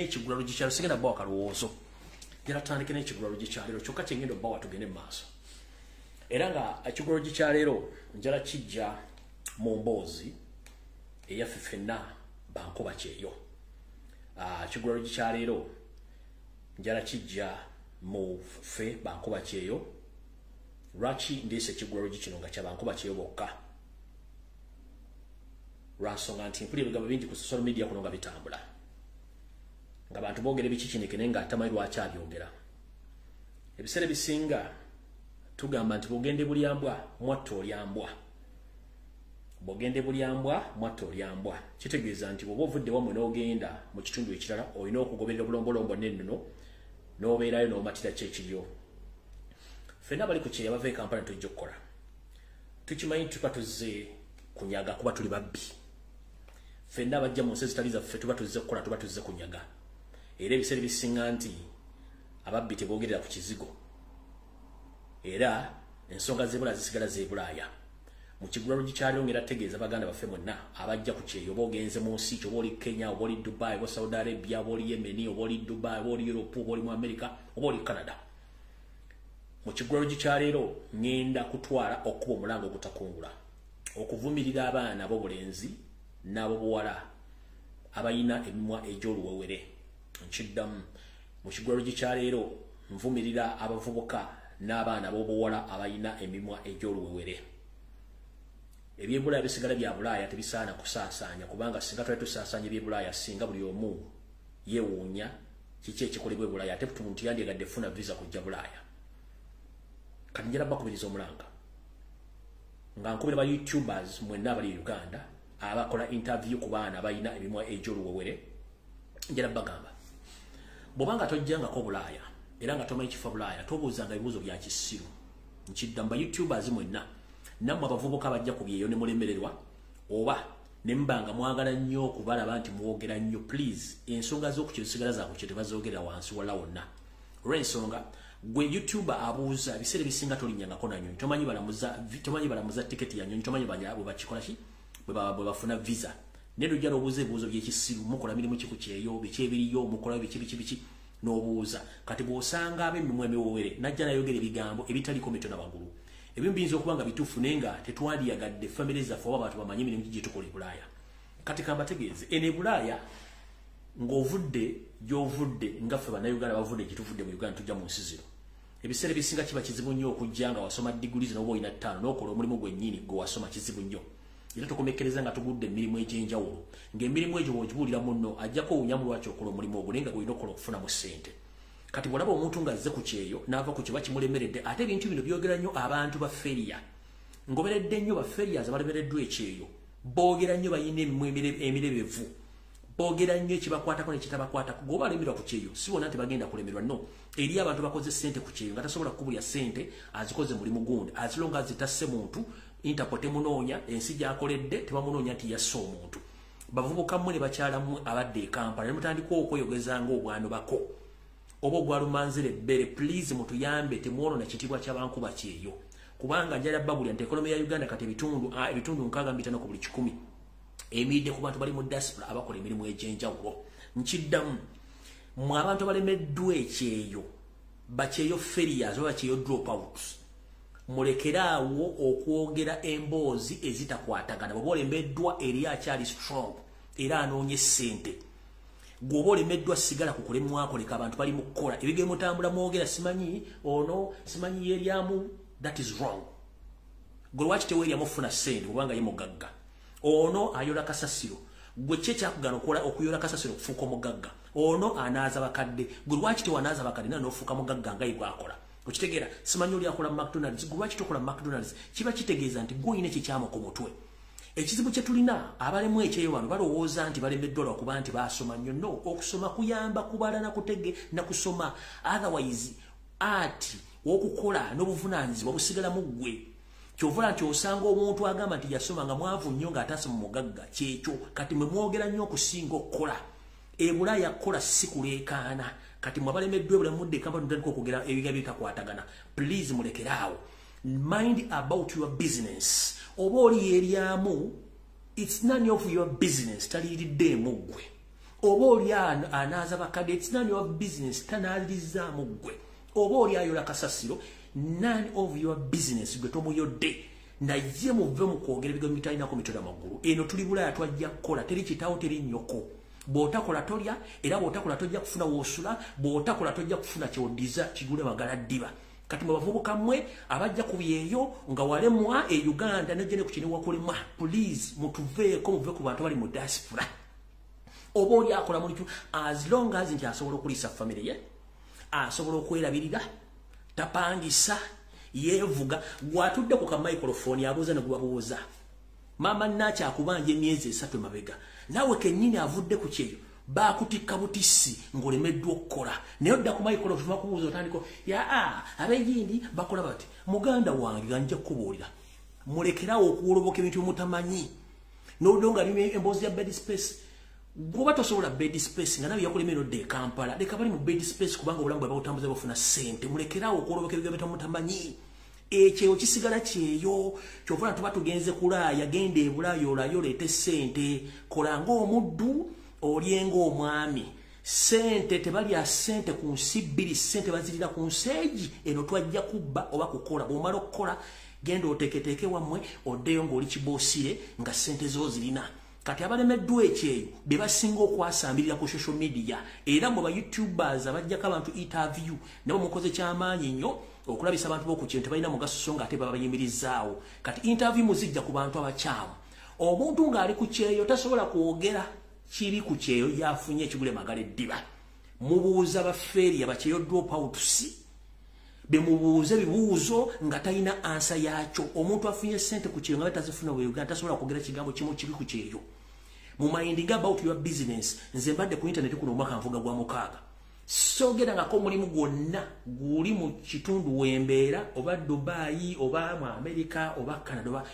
n'ekigulalo gikyalo sigenda bawa kalowoozo njala tutandike n'ekigulalo gikyaleero kyokka kyengenda obbawa tugende mu maaso era nga ekigulalo gikyaleero njala kijja mu mboozi eyaffe ffenna bankuba kyeyo ekigulalo gikyaleero njala kijja mu ffe bankuba kyeyo lwaki ndiise ekigulalo gikino nga kyabankuba kyeyo bokka lwansonga nti mpulira ebigambo bingi ku social media kuno nga bitambula nga bantu boogera ebikikinikene nga atamanyi lwaki abyogera ebiseera ebisinga tugamba nti bwogende bulyambwa mwatta olyambwa bwogende bulyambwa mwatta olyambwa kitegeeza nti bw'oba ovudde wamwe n'ogenda mu kitundu ekirala olina okugoberera obulombolombo n'ennono n'obeerayo n'omatira kyekiryo ffenna bali ku kyeya bava e Kampala tujja okukola tukimanyi tuba tuzze kunyaga kuba tuli babbi ffenna abajja mu nsi ezitali zaffe tuba tuzze kukola tuba tuzze kunyaga era ebiseera bisinga nti ababbi teboogerera ku kizigo era ensonga z'ebula zisigala z'ebulaaya mu kigulalo gikyaliwo ng'era tegeeza baganda baffe mwenna abajja ku kyeyo oba ogenze mu nsi oba oli Kenya oba oli Dubai oba Saudi Arabia oba oli Yemen oba oli Dubai oba oli Europe oba oli mu America oba oli Canada mu kigulalo gikyaleero ngenda kutwala okuba omulango ogutakungula okuvumirira abaana ab'obulenzi n'ab'obuwala abayina emimwa egy'oluwewere nkiddamu mu kigulalo gikyaleero nvumirira abavubuka n'abaana ab'obuwala abayina emimwa egy'oluwewere ebyebulaaya bisigala bya bulaaya tebisaana kusaasaanya kubanga singa twali tusaasaanya ebyebulaaya singa buli omu yeewuunya kiki ekikolebwa ebulaaya ate muntu yandyegadde funa visa kujja bulaaya kati njala bakubiriza omulanga nga nkubira ba YouTubers mwenna abali Uganda abakola interview ku baana abayina emimwa egy'oluwewere njala bagamba bw'obanga tojjangako bulaaya era nga tomanyi kifa bulaaya tobuuzanga ebibuuzo bya kisiru nkidda mu ba YouTubers mwenna nammwe abavubuka bajja ku byeyo ne mulemererwa oba ne mbanga mwagala nnyo okubalaba nti muwogera nnyo please ensonga z'okukyosigala zaakukyo tebazoogerera wansi wala wonna olw'ensonga gwe YouTuber abuuza ebiseera ebisinga tolinnyangako nanyonyi tomanyi balamuza tiketi ya nyonyi tomanyi bwe bakikola ki bwe bafuna visa naye lujja n'obuuza ebibuuzo by'ekisiru mukola mirimu ki ku kyeyo biki ebiriyo mukola biki n'obuuza kati bw'osanga ab'emimwa emiwowere najja nayogera ebigambo ebitaliko mitono waggulu ebimu biyinza okuba nga bituufu naye nga tetwandiyagadde famire zaffe oba abantu bamanyi emirimu gye tukola e Bulaaya kati kambategeeze eno e Bulaaya ng'ovudde gy'ovudde nga ffe bannayuganda bavudde gye tuvudde mu Uganda tujja mu nsi zino ebiseera ebisinga kiba kizibu nnyo okujja nga wasoma diguli zino oba olina 5 n'okola omulimu gwennyini gwe wasoma kizibu nnyo era tukomekkereza nga tugudde emirimu egy'enjawulo ng'emirimu egyo bw'ogibuulira munno ajjako owunyamu lwaki okola omulimu ogwo naye nga gwolina okukola okufunamu ssente kati bw'olaba omuntu ng'azze ku kyeyo n'ava ku kiba kimulemeredde ate ebintu bino byogera nnyo abantu ba feriya ngoberedde nnyo ba ferias abalemereddwa ekyeyo boogera nnyo bayina emimwa emirebevu boogera nnyo ekibakwatako nekitabakwatako gwoba alemerwa ku kyeyo si wonna tebagenda kulemerwa no eri abantu bakoze ssente ku kyeyo nga tasobola kukubulya ssente azikoze mulimu gundi azilonga azitasse muntu Interpol temunoonya ensi gy'akoledde tebamunoonya nti yasse omuntu bavubuka mmwe ne bakyalammwe abadde e Kampala ne mutandika okweyogezanga obwano bako oba ogwalumanzire ebbere please mutuyambe temwonoona kitiibwa ky'abankuba kyeyo kubanga njala babulya nti ekonomi ya Uganda kati ebitundu 65 ku buli 100 emiridde ku bantu bali mu diaspora abakola emirimu egy'enjawulo nkiddamu mwe abantu balemeddwa ekyeyo bakyeyo ferias oba bakyeyo dropouts mulekeraawo okwogera emboozi ezitakwatagana bw'oba olemeddwa eri akyali strong era anoonye ssente gwoba olemeddwa sigala ku kulemwako leka abantu bali mu kukola ebigere mutambula mwogera simanyi ono simanyi yeryamu that is wrong gwe lwaki teweeryamu ofuna ssente kubanga ye mugagga ono ayola kasasiro gwe kye kyakugana okuyola kasasiro okufuuka omugagga ono anaaza bakadde gwe lwaki tewanaaza bakadde naye n'ofuuka mugagga nga ye bw'akola okitegeera simanyi oli akola McDonald's gwe lwaki tokola McDonald's kiba kitegeeza nti gwe olina ekikyamu ku mutwe ekizibu kye tulina abalemu ekyeyo bano balowooza nti balemeddwa lwakuba nti baasoma nnyo no okusoma kuyamba kubala na kusoma otherwise ati w'okukola n'obuvunaanyizibwa busigalamu ggwe kyovula nti osanga omuntu agamba nti yasoma nga mwavu nnyo ng'ataasoma mugagga kyekyo kati mwe mwogera nnyo okusinga okukola e Bulaaya kukola si kuleekaana kati mwabalemeddwa ebulamu mudde Kampala ntandika okwogera ebiga bitakwatagana please mulekeraawo mind about your business oba oli yeryamu it's none of your business taliiriddeemu ggwe oba oli anaaza bakadde, it's none of business, tanaalizaamu ggwe. Oba oli ayola kasasiro, none of your business, gwe tomuyodde. Naye muve mu kwogera ebigambo bitalinako mitwe amagulu. Eno tuli Bulaaya twajja kukola, teri kitaawo teri nnyoko. Bw'otakola tolya, era bw'otakola tojja kufuna woosula, bw'otakola tojja kufuna kyodiza kigule magala ddiba. Kati mu bavubuka mmwe abajja ku byeyo nga walemwa e Uganda najja ne ku kino wakolemwa, please mutuveeko muve ku bantu bali mu diaspora. Oba oli akola mulitu as long as nti asobola okuliisa family ye, asobola okwerabirira, tapangisa, yeevuga, gwatudde ku ka microphone abuuza ne gwabuuza. Mama Nacha akubanja emyezi 3 mabega. Nawe kennyini avudde ku kyeyo. Bakutikka butisi ng'olemeddwa okukola. Naye odda ku microphone bakubuuza otandiko ab'egindi bakola bati. Muganda wange ganja kubuulira. Mulekerawo okuwoloboka ebintu mutamanyi. N'odonga lime emboozi ya bed space. Bw'oba tosobola bed space nga nawe yakulema eno dde Kampala. Leka bali mu bed space kubanga obulamu bwe babutambuza bafuna ssente. Mulekerawo okuwoloboka ebigambo mutamanyi. Ekyeyo kisigala kyeyo kyovula tuba tugenze kulaaya genda e Bulaaya olayo oleete ssente kola ng'omuddu olyenga omwami ssente tebalya ssente ku nsi bbiri ssente bazirira ku nseegi eno twajja kubba oba kukola bw'omala okukola genda oteeketeeke wammwe oddeyo ng'oli kiboosire nga ssente zo zirina kati abalemeddwa ekyeyo be basinga okwasambirira ku social media era mu ba YouTubers abajjako abantu interview nabo mukoze ky'amaanyi nnyo okulabisa abantu boku kintu balina mugaso so nga ate babayimirizaawo kati interview muzijja ku bantu abakyamu omuntu ng'ali ku kyeyo tasobola kwogera kiri ku kyeyo yafunye ekigule magala eddiba mubuuza bafeeri abakyeyo drop outs bemubuuza ebibuuzo nga talina ansa yakyo omuntu afunye ssente ku kyeyo nga batazifuna bwe Uganda tasobola kwogera kigambo kimu kiri ku kyeyo mu minding about your business nze mbadde ku internet kuno omwaka nvuga gwa 6 sogera nga ko mulimu gwonna guli mu kitundu wembeera oba Dubai oba mu America oba Canada oba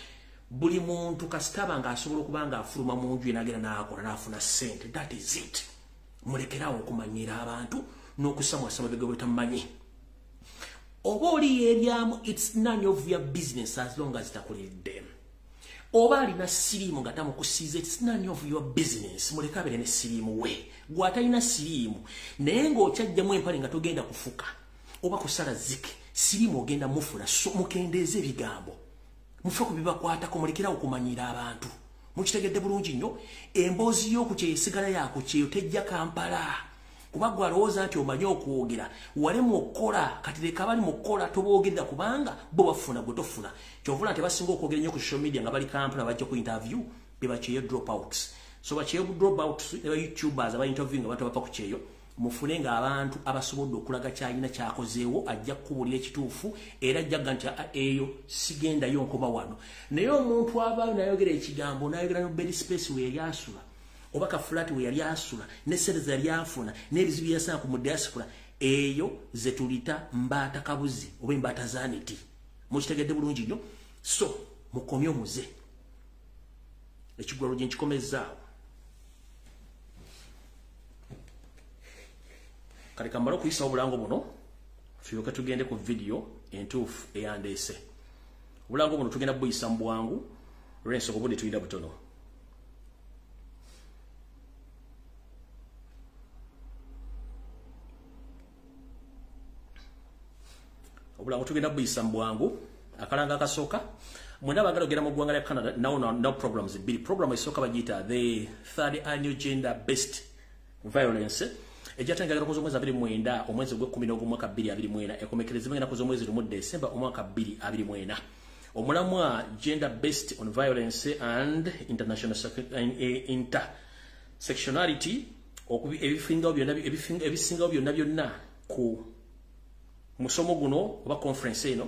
buli muntu kasitaba nga asobola okuba nga afuluma mu nju enagera n'akola n'afuna ssente that is it mulekerawo okumanyira abantu n'okusamwasama bigabo bitamanyi oba oli yeryamu it's none of your business as long as takoledde oba alina siriimu nga tamukusiiza it's none of your business muleka abere ne siriimu we gwatalina siriimu naye ng'okyajjamu empale nga togenda kufuka oba kusala zike siriimu ogenda mufuna so mukendeeza ebigambo mufe ku bibakwatako mulekerawo okumanyira abantu mukitegedde bulungi nnyo emboozi y'oku kyeyo esigala yaako kyeyo tejja Kampala kuba gwe alowooza nti omanyi okwogera walemu okukola kati leka bali mu kukola toboogerera kubanga bo bafuna gwe tofuna kyovula nti basinga okwogera nnyo ku social media nga bali Kampala bajja ku interview be bakyeyo drop outs so bakyeyo drop outs ne ba YouTubers aba interview nga bataba ku kyeyo mufune nga abantu abasobodde okulaga kyalina kyakozeewo ajja kukubuulira ekituufu era ajjaga nti eyo sigendayo nkoma wano naye omuntu abaayo nayogera ekigambo nayogera no bed space we yali asula oba kafulati we yali asula ne ssente ze yali afuna n'ebizibu byasana ku mu diaspora eyo ze tulita mbaata kabuzi oba embaata zaneti mukitegedde bulungi nnyo so mukomye omuze ekigwalo gye nkikomezaawo kati kamala okuyisa obulango buno tulyoke tugende ku video entuufu eyandeese obulango buno tugenda buyisa mu bwangu olw'ensonga obudde tulina butono obulango tugenda buyisa mu bwangu akalanga akasooka mwena abagala ogenda mu ggwanga lya Canada now programs bbiri program esooka bagiyita the third annual gender based violence ejatangirira ku mwezi 29 omwezi gwe11 omwaka 2024 ekomekerezebwa na ku mwezi mu December omwaka 2024 omulamwa gender based on violence and international intersectionality okubi ebisinga byonna ku musomo guno oba conference eno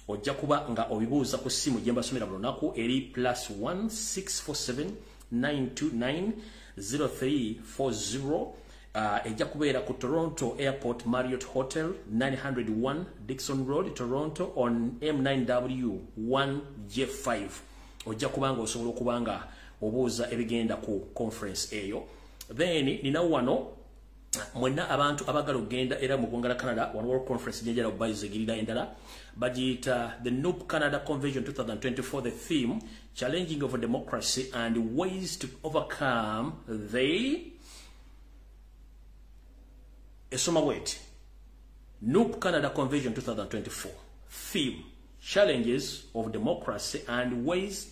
ojja kuba nga obibuuza ku simu gye mbasomera buli lunaku eri +1 647 929 0340 ejja kubeera ku Toronto Airport Marriott Hotel 901 Dixon Road Toronto on M9W 1J5 ojja kubanga osobola okubanga obuuza ebigenda ku conference eyo then nina wano mwenna abantu abagala okugenda era mu ggwanga lya Canada one world conference jenjala obayizigirira endala bagiyita the NUP Canada Convention 2024 the theme challenging of democracy and ways to overcome the esoma wet NUP Canada Convention 2024 theme challenges of democracy and ways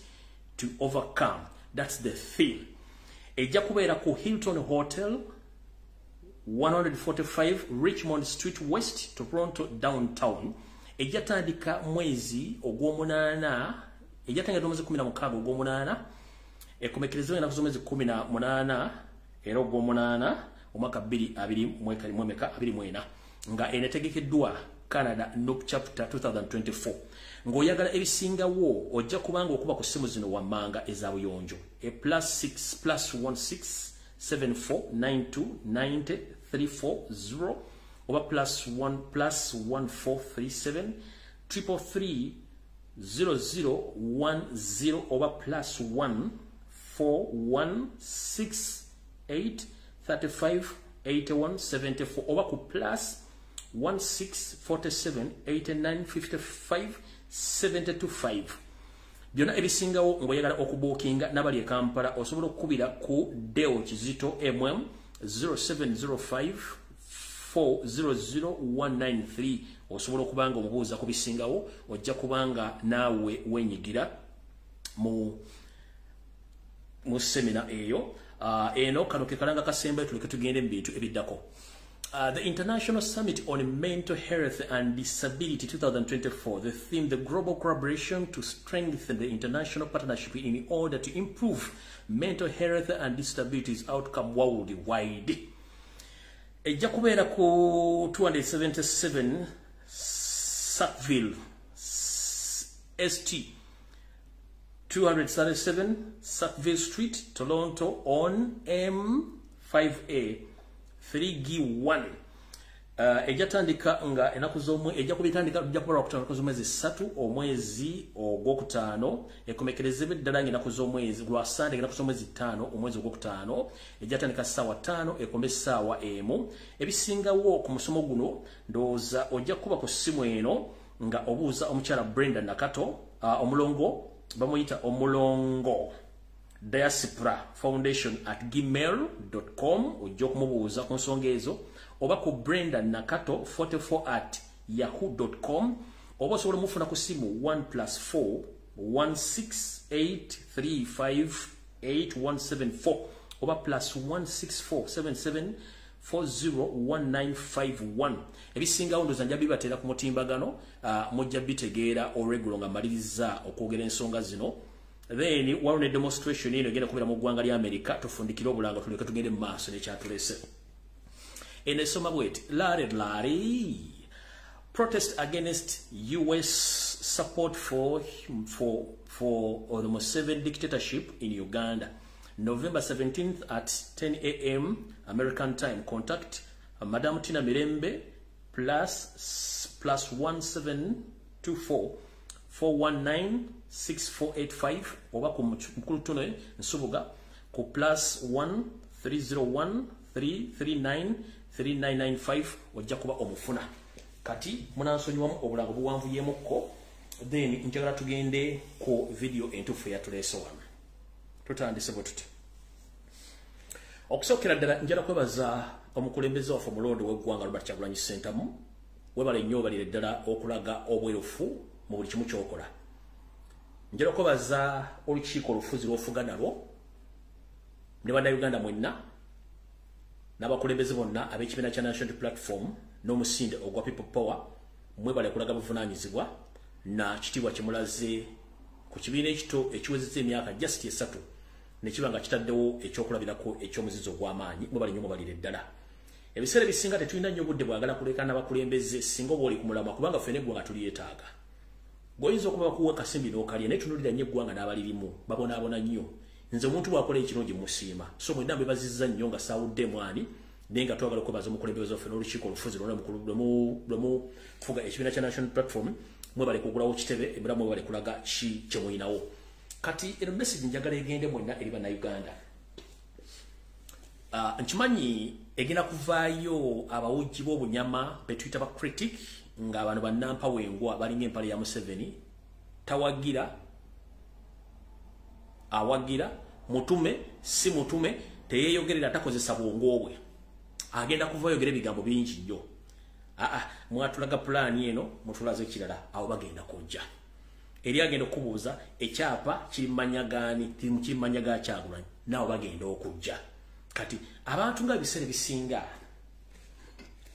to overcome. That's the theme. Ejja kubeera ku Hilton Hotel 145 Richmond Street West, Toronto downtown. Ejja tandika mwezi ogw'omunaana, ejja tandika mwezi 16 ogw'omunaana, ekomekerezebwa na kuzomezi 18 era ogw'omunaana omwaka 2024 nga enetegekeddwa Canada NUP chapter 2024. Ng'oyagala ebisingawo ojja kubanga okuba ku ssimu zino wammanga ezabuyonjo +6 +16 74 92 90 340 oba +1 +1437 333 0010 oba +1 4168 35 81 74 oba ku +1647 89 55 725. Byonna ebisingawo ng'oyagala okubookinga n'abali e Kampala osobola okukubira ku Deo Kizito MM 0705 400 193. Osobola okubanga omubuuza ku bisingawo ojja kubanga naawe wenyigira mu semina eyo. Eno kano ke kalanga kasembe tuleke tugende mu bintu ebiddako. The International Summit on Mental Health and Disability 2024, the theme, the global collaboration to strengthen the international partnership in order to improve mental health and disabilities outcome worldwide. Ejja kubeera ku 277 Sackville ST 237 Sackville Street, Toronto on M5A 3G1. Ejja tandika nga enaku z'omwe ejja kubitandika ejja kubalwa ku z'omwezi 3 omwezi ogwokutaano ekomekerezebwa ddala ng'enaku z'omwezi lwa Sunday ng'enaku z'omwezi 5 omwezi ogwokutaano ejja tandika ssaawa 5 ekombe ssaawa emu. Ebisingawo ku musomo guno ndowooza ojja kuba ku ssimu eno nga obuuza omukyala Brenda Nakato omulongo bamuyita omulongo Diaspora Foundation @gmail.com ojja okumubuuza ku nsonga ezo oba ku Brenda Nakato 44@yahoo.com oba osobola omufuna ku simu 1+4 168358174 oba +16477 401951. Ebisingawo ndoza nja bibatera ku mutimbagano mujja bitegeera olweggulo nga maliriza okwogera ensonga zino. Then one demonstration eno egenda kubera mu ggwanga lya America tufundikira obulanga tuleke tugende mu maaso nekyatulese. Enesoma bweti Larry protest against US support for the Museveni dictatorship in Uganda. November 17th at 10 a.m. American time. Contact Madam Tina Mirembe +1724 419 6485 oba ku mukulu tuno nsubuga ku +1 301 339 3995 ojja kuba omufuna. Kati munansonyiwamu obulango buwanvuyemukko then njagala tugende ku video entuufu eyatuleese wano. Tutandise bwe tuti. Okusookera ddala njala kwebaza omukulembeze waffe omulondo w'eggwanga Robert Kyagulanyi Ssentamu webale nnyo obalire ddala okulaga obwerufu mu buli kimu ky'okola. Njala kwebaza olukiiko olufuzi lw'ofuga nalwo ne bannayuganda mwenna n'abakulembeze bonna ab'ekibiina kya National Platform n'omusinde ogwa People Power mwebale kulaga buvunaanyizibwa na kitiibwa kimulaze ku kibiina ekito ekiwezezza emyaka just 3 nekiba nga kitaddewo ekyokulabirako ekyomuzizo ogw'amaanyi mwebale nnyo mubalire ddala. Ebiseera ebisinga tetulina nnyo budde bwagala kulekana n'abakulembeze singa oba oli ku mulamwa kubanga ffene eggwanga tulyetaaga. Goyinza okuba bakuwa kasimbi n'okalya naye tunuulira nnyo eggwanga n'abalirimu babonaabona nnyo. Nze omuntu bw'akola ekirungi musiima so mwenna mbebazizza nnyo nga saawudde mwani naye nga twagala okwebaza omukulembeze waffe n'olukiiko olufuzi lwonna lwemufuga ekibiina kya National Platform mwebale kugulawo kitebe emiramu mwebale kulaga ki kye mulinawo. Kati eno message njagala egende mwenna eri bannayuganda. Nkimanyi egenda kuvaayo abawujji b'obunyama betuyita ba critic nga abantu bannampa wengwa balinga empale ya Museveni tawagira awagira mutume si mutume teyeyogerera takozesa bwongo bwe agenda kuva yogera ebigambo bingi nnyo mwatulaga plan eno mutulaze ekirala awo bagenda kujja eri agenda okubuuza ekyapa kirimanya gani kirimanya ga Kyagulanyi nawo bagenda okujja kati abantu nga biseera bisinga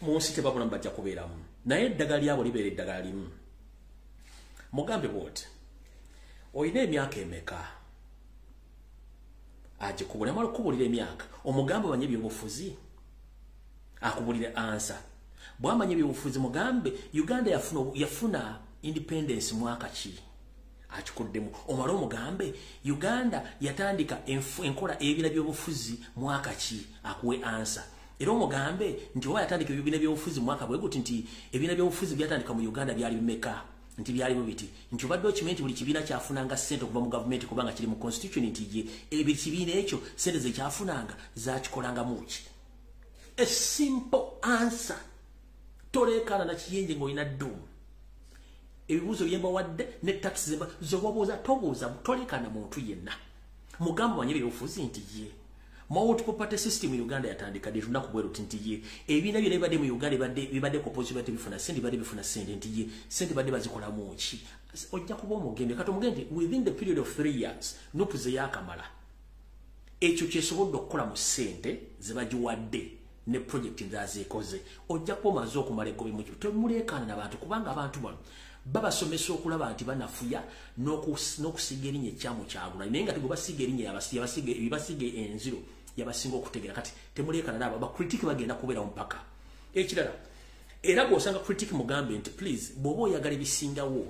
munsi tebabula mbajja kubeeramu naye eddagala lyabo libeera eddagala limu mugambe bwoti oyina emyaka emeka aje kubula mala kubulira emyaka omugambe wanye byobufuzi akubulira ansa bwamanye byobufuzi mugambe Uganda yafuna independence mwaka ki akikuddemu omalo mugambe Uganda yatandika enkola ebina byobufuzi mwaka ki akuwe ansa era omugambe nti wa yatandika ebina byobufuzi mwaka bwe guti nti ebina byobufuzi byatandika mu Uganda byali bimeka nti byali bibiti nti obadde okimenti buli kibiina kyafunanga ssente okuva mu gavumenti kubanga kiri mu constitution nti ye ebiri kibiina ekyo ssente ze kyafunanga zakikolanga muki a simple answer tolekana na kiyenje ng'olina ddumu ebibuuzo byemba wadde ne taxi zemba zobabuuza tobuuza tolekana muntu yenna mugambo wanye byobufuzi nti ye multiple party system mu Uganda yatandika de tunaku bwe ruti nti ye ebiina bye bibadde mu Uganda bibadde opposition bate bifuna sente bade bifuna sente nti ye sente bade bazikola muki ojja kuba omugembe kato mugende within the period of 3 years nopuze yakamala ekyo kyesobodde okukola mu sente zebagiwadde ne project nzazekoze ojja kuba maze okumala Egobye mu temuleekana n'abantu kubanga abantu bano babasomesa okulaba nti banafuya n'okusiga erinnya ekyamu Kyagulanyi naye nga tegubasiga erinnya yabasiga enziro yabasinga okutegera kati temuleekana n'abo bakritiki bagenda kubeera mpaka ekirala era bw'osanga critic mugambe nti please bw'oba oyagala ebisingawo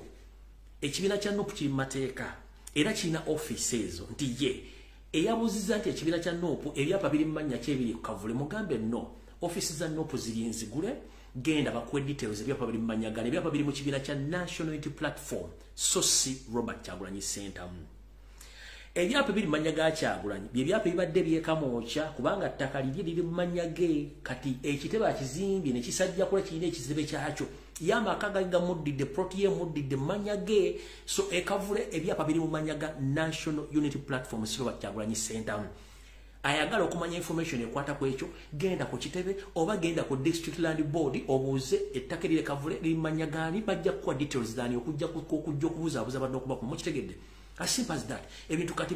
ekibiina kya NUP kiri mu mateeka era kirina office ezo nti ye eyabuuziza nti ekibiina kya NUP ebyapa biri mu mannya ki ebiri ku kavule mugambe no office za NUP ziri nzigule genda bakuwe details ebyapa biri mu mannya gani ebyapa biri mu kibiina kya National Unity Platform so si Robert Kyagulanyi Center ebyapa biri mu mannya ga Kyagulanyi by'ebyapa bibadde byekamooca kubanga ttaka liri mu mannya ge kati ekitebe akizimbye ne kisajja kula kirina ekizibe kyakyo yamaka gamuddidde proti yemuddidde mannya ge so ekavule ebyapa biri mu mannya ga National Unity Platform so Robert Kyagulanyi Center ayagala okumanya information ekwata ku ekyo genda ku kitebe oba genda ku district land board obuuze ettaka lire kavule limanya gani bajja kuwa details dani okujja kubuuza abantu okuba ku mukitegedde as simple as that ebintu kati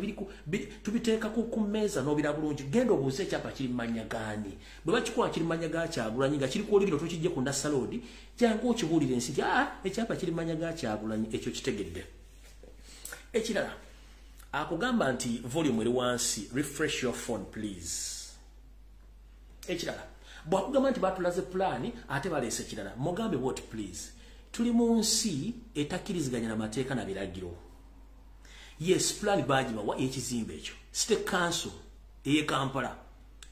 tubiteeka ku mmeeza n'obira bulungi genda obuuze ekyapa kirimanya gani bwe bakikuwa kirimanya ga Kyagulanyi nga kiri ku olubiro tokijje ku Nasalodi jangu okibuulire nsi ekyapa kirimanya ga Kyagulanyi ekyo kitegedde ekirala akugamba nti volume eri wansi refresh your phone please ekirala bwakugamba nti batulaze plan ate baleese ekirala mugambe what please tuli mu nsi etakkiriziganya na mateeka na biragiro yes plan bagibawa ekizimbe ekyo state council eye Kampala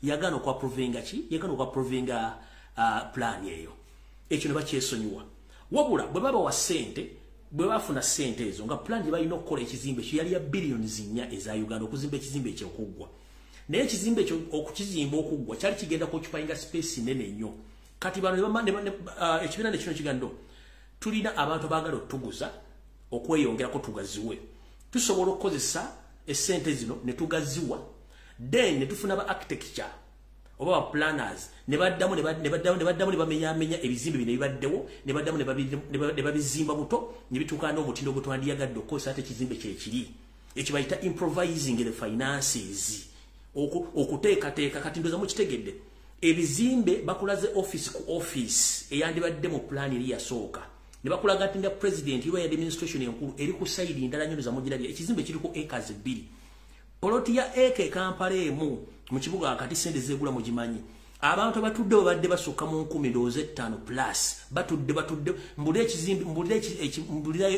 yagana okwaprovinga plan eyo ekyo ne bakyesonyiwa wabula bwe baba wa sente bwe bafuna sente ezo nga plan balina okukola ekizimbe ekyo yali ya billions 4 eza Uganda okuzimba ekizimbe ekyo okuggwa naye ekizimbe ekyo okukizimba okuggwa kyali kigenda kukyupayinga space nene nnyo kati bano ekibiina nekino kigando tulina abantu abaagala otuguza okweyongerako tugaziwe tusobola okukozesa esente zino ne tugaziwa then ne tufuna ba architecture oba ba planners ne baddamu ne bamenyamenya ebizimbe bino ebibaddewo ne baddamu ne babizimba buto ne bituuka n'omutindo gwe twandiyagadde okukozesa ate ekizimbe kyekiri ekyo bayita improvising the finances okuteekateeka kati ndoza mukitegedde ebizimbe bakulaze office ku office eyandibadde mu plan eri yasooka ne bakulaga nti nga president iwa ya administration enkulu eri ku side ndala nnyo za mugirabye ekizimbe kiri ku acres 2 poloti ya eke Kampala emu mu kibuga akati sente zegula mugimanyi abantu batudde babadde basukka mu 10,5 plus batudde mbulire ekizimbe mbulire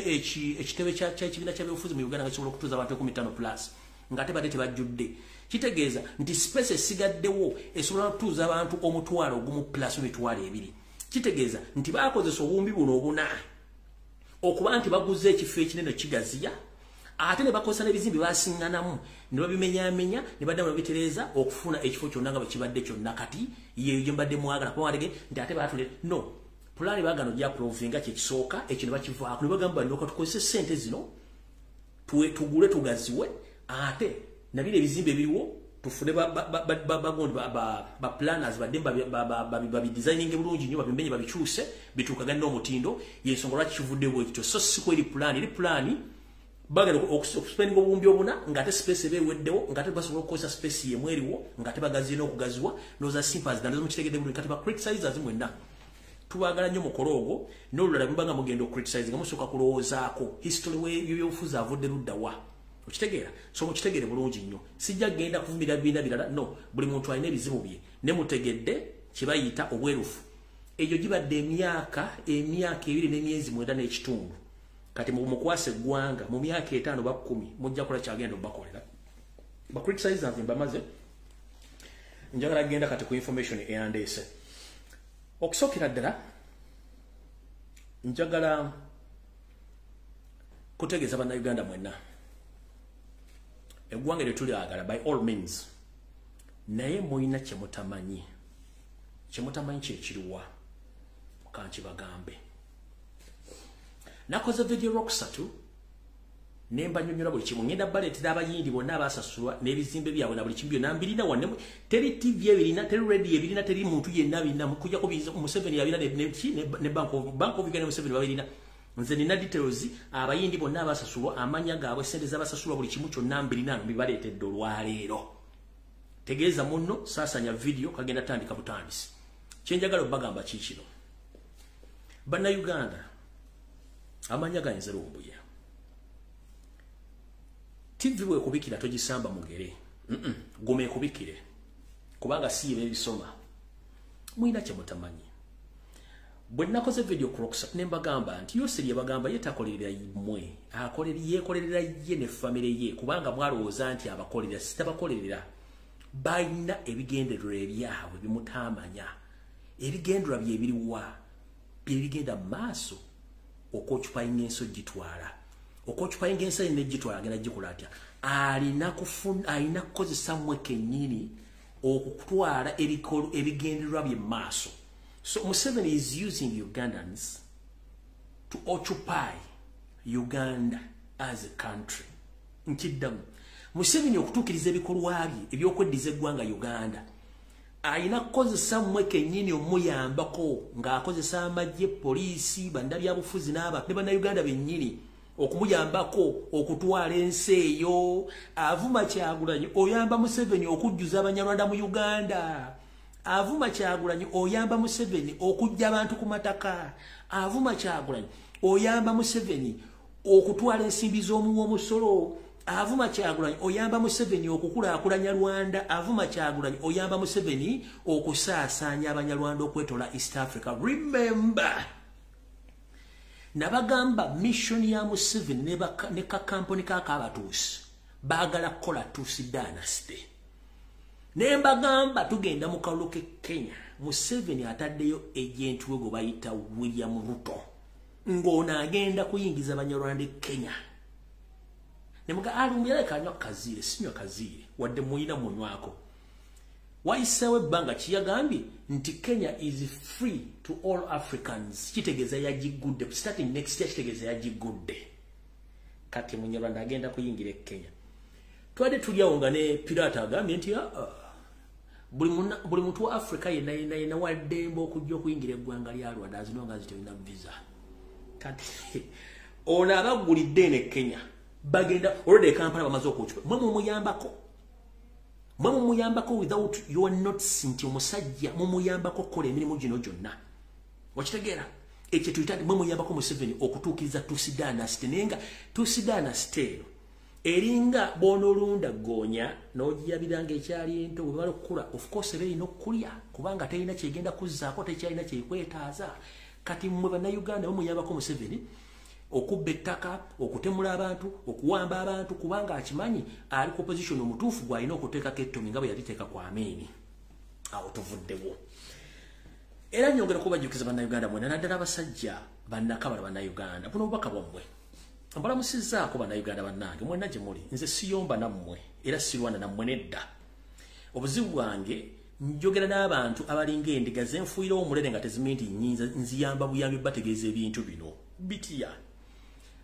ekitebe kya ekibiina kya byobufuzi mu Uganda kisobola okutuuza abantu 15 plus ngate badde tebajjudde kitegeeza nti space esigaddewo esobola okutuuza abantu omutwalo gumu plus emitwalo 2 kitegeeza nti bakozesa obumbi buno obuna okuba nti baguze ekifo ekinene kigaziya ate ne bakozesa n'ebizimbe basinganamu ne babimenyamenya ne baddamu babitereeza okufuna ekifo kyonna nga bakibadde kyonna kati yeyo mbadde mwagala kubawadege nti ate batule no pulani bagano gya provinga kyekisooka ekyo ne bakivaako ne bagamba ndoka tukozese sente zino tugule tugaziwe ate nabire ebizimbe biriwo tufune ba planners ba designing bulungi nnyo babimbenye babikyuse bituuka ganna omutindo yensonga lwaki kivudde bwekityo so si kweri plan bagala okuspendinga obuwumbi obuna ng'ate space eba eweddewo ng'ate basobola okukozesa space yemu eriwo ng'ate bagazina okugaziwa noza simpers danda mukitegedde bulungi kati ba criticizers mwenna tubagala nnyo mukolo ogwo n'olulala mubanga mugenda okcriticise nga musooka kulowoozaako history y'ebyobufuzi avudde ludda wa okitegeera so mukitegere bulungi nnyo sijja genda kuvumira bibiina birala no buli muntu alina ebizibu bye ne mutegedde kye bayita obwerufu egyo gibadde emyaka 2 n'emyezi 9 n'ekitundu kati mukwase eggwanga mu myaka 5 ba 10 mujja kola kyagenda obakolera ba criticizers mbamaze njagala genda kati ku information eyandeese okusookera ddala njagala kutegeeza bannayuganda mwenna eggwanga lye tulyagala by all means naye mulina kyemutamanyi kyekiriwa kankibagambe nakoze video rokusatu nemba nyonyola buli kimu ngenda baletera abayindi bonna abasasulwa n'ebizimbe byabwe na buli kimu byonna mbirina wanne teri TV ebirina teri radio ebirina teri muntu yenna birina kujja ko Museveni yabira ne Bank of Uganda Museveni babirina nze nina details abayindi bonna abasasulwa amanya gaabwe sente z'abasasulwa buli kimu kyonna mbirina bibaletedde olwaleero tegeeza munno saasanya video kagenda tandika butandisi kyenjagala obagamba kikino bannayuganda amanya gayinza Lumbuye TV bwe kubikira togisamba mugere gome kubikire kubanga siye ebisoma mwina kyemutamanyi bwe nakoze video crocs nemba gamba nti Yoseri yabagamba yetakolerera imwe yekolerera ye ne family ye kubanga mwalowooza nti abakolerera sitabakolerera bayina ebigendererwa ebyabwe bimutamanya ebigendererwa byebiriwa byebigenda maaso okokyupayinga enso gitwala okokyupayinga enso ne gitwala agenda gikola atya alina kukozesa mmwe kennyini okutwala ebigendererwa bye maaso. So Museveni is using Ugandans to occupy Uganda as a country. Nkiddamu Museveni okutuukiriza ebikolwa bye ebyokweddiza eggwanga Uganda ayina kukozesa mmwe kennyini omuyambako ng'akozesa amagye poliisi bannabyabufuzi ne bannayuganda bennyini okumuyambako okutwala ensi eyo. Avuma Kyagulanyi oyamba Museveni okujjuza abanyarwanda mu Uganda. Avuma Kyagulanyi oyamba Museveni okujja abantu ku mataka. Avuma Kyagulanyi oyamba Museveni okutwala ensimbi z'omuwa omusolo. Avuma Kyagulanyi oyamba Museveni okukulaakulanya Rwanda. Avuma Kyagulanyi oyamba Museveni okusaasaanya abanyarwanda okwetola East Africa. Remember, nabagamba mission ya Museveni ne kakampuni k'abatuusi baagala kukola Tusi dynasty. Nembagamba tugenda mu kalulu ke Kenya. Museveni ataddeyo agent we gwe bayita William Ruto ng'ono agenda kuyingiza abanyarwanda e Kenya. Nemuga alumbira kanywa kazire sinywa kazire wadde muyina munywako. Wayisewe banga kiyagambye nti Kenya is free to all Africans. Kitegeeza yagigudde starting next year, kitegeeza yagigudde. Kati munyarwanda agenda kuyingira e Kenya. Twade tulyawo ne pirata agambye nti buli muntu wa Africa yena waddembe okujja okuyingira eggwanga lya Rwanda azinonga zitolina visa. Kati ono abagulidde ne Kenya bagenda already Kampala bamaze okuchupa mwe muyambako without your notice nti omusajja muyambako kola emirimu gino gyonna. Wakitegeera ekyo tuyita mwe muyambako Museveni okutuukiriza Tusi dynasty. Nenga Tusi dynasty eringa bonololunda gonya n'ogiyabiranga ekyali ento bwe bali okukula. Of course erina okukulya kubanga terina kyegenda kuzzaako tekyalina kyekwetaaza. Kati mwe bannayuganda mwe muyambako Museveni okubba ettaka, okutemula abantu, okuwamba abantu kubanga akimanyi ali ku position omutuufu gw'alina okuteekako ettomi nga bwe yaliteeka ku Ameeni. Awo tuvuddewo. Era nyongera kubajjukiza bannayuganda mwena naddala abasajja bannakabala bannayuganda buno obubaka bwammwe mbalamusizzaako bannayuganda bannange mwenna gye muli. Nze siyomba nammwe era sirwana nammwe nedda. Obuzibu bwange njogera n'abantu abalinga endiga zenfuirawo omulere nga tezimenti nnyinza nziyamba buyambi bategeeza ebintu bino bitya.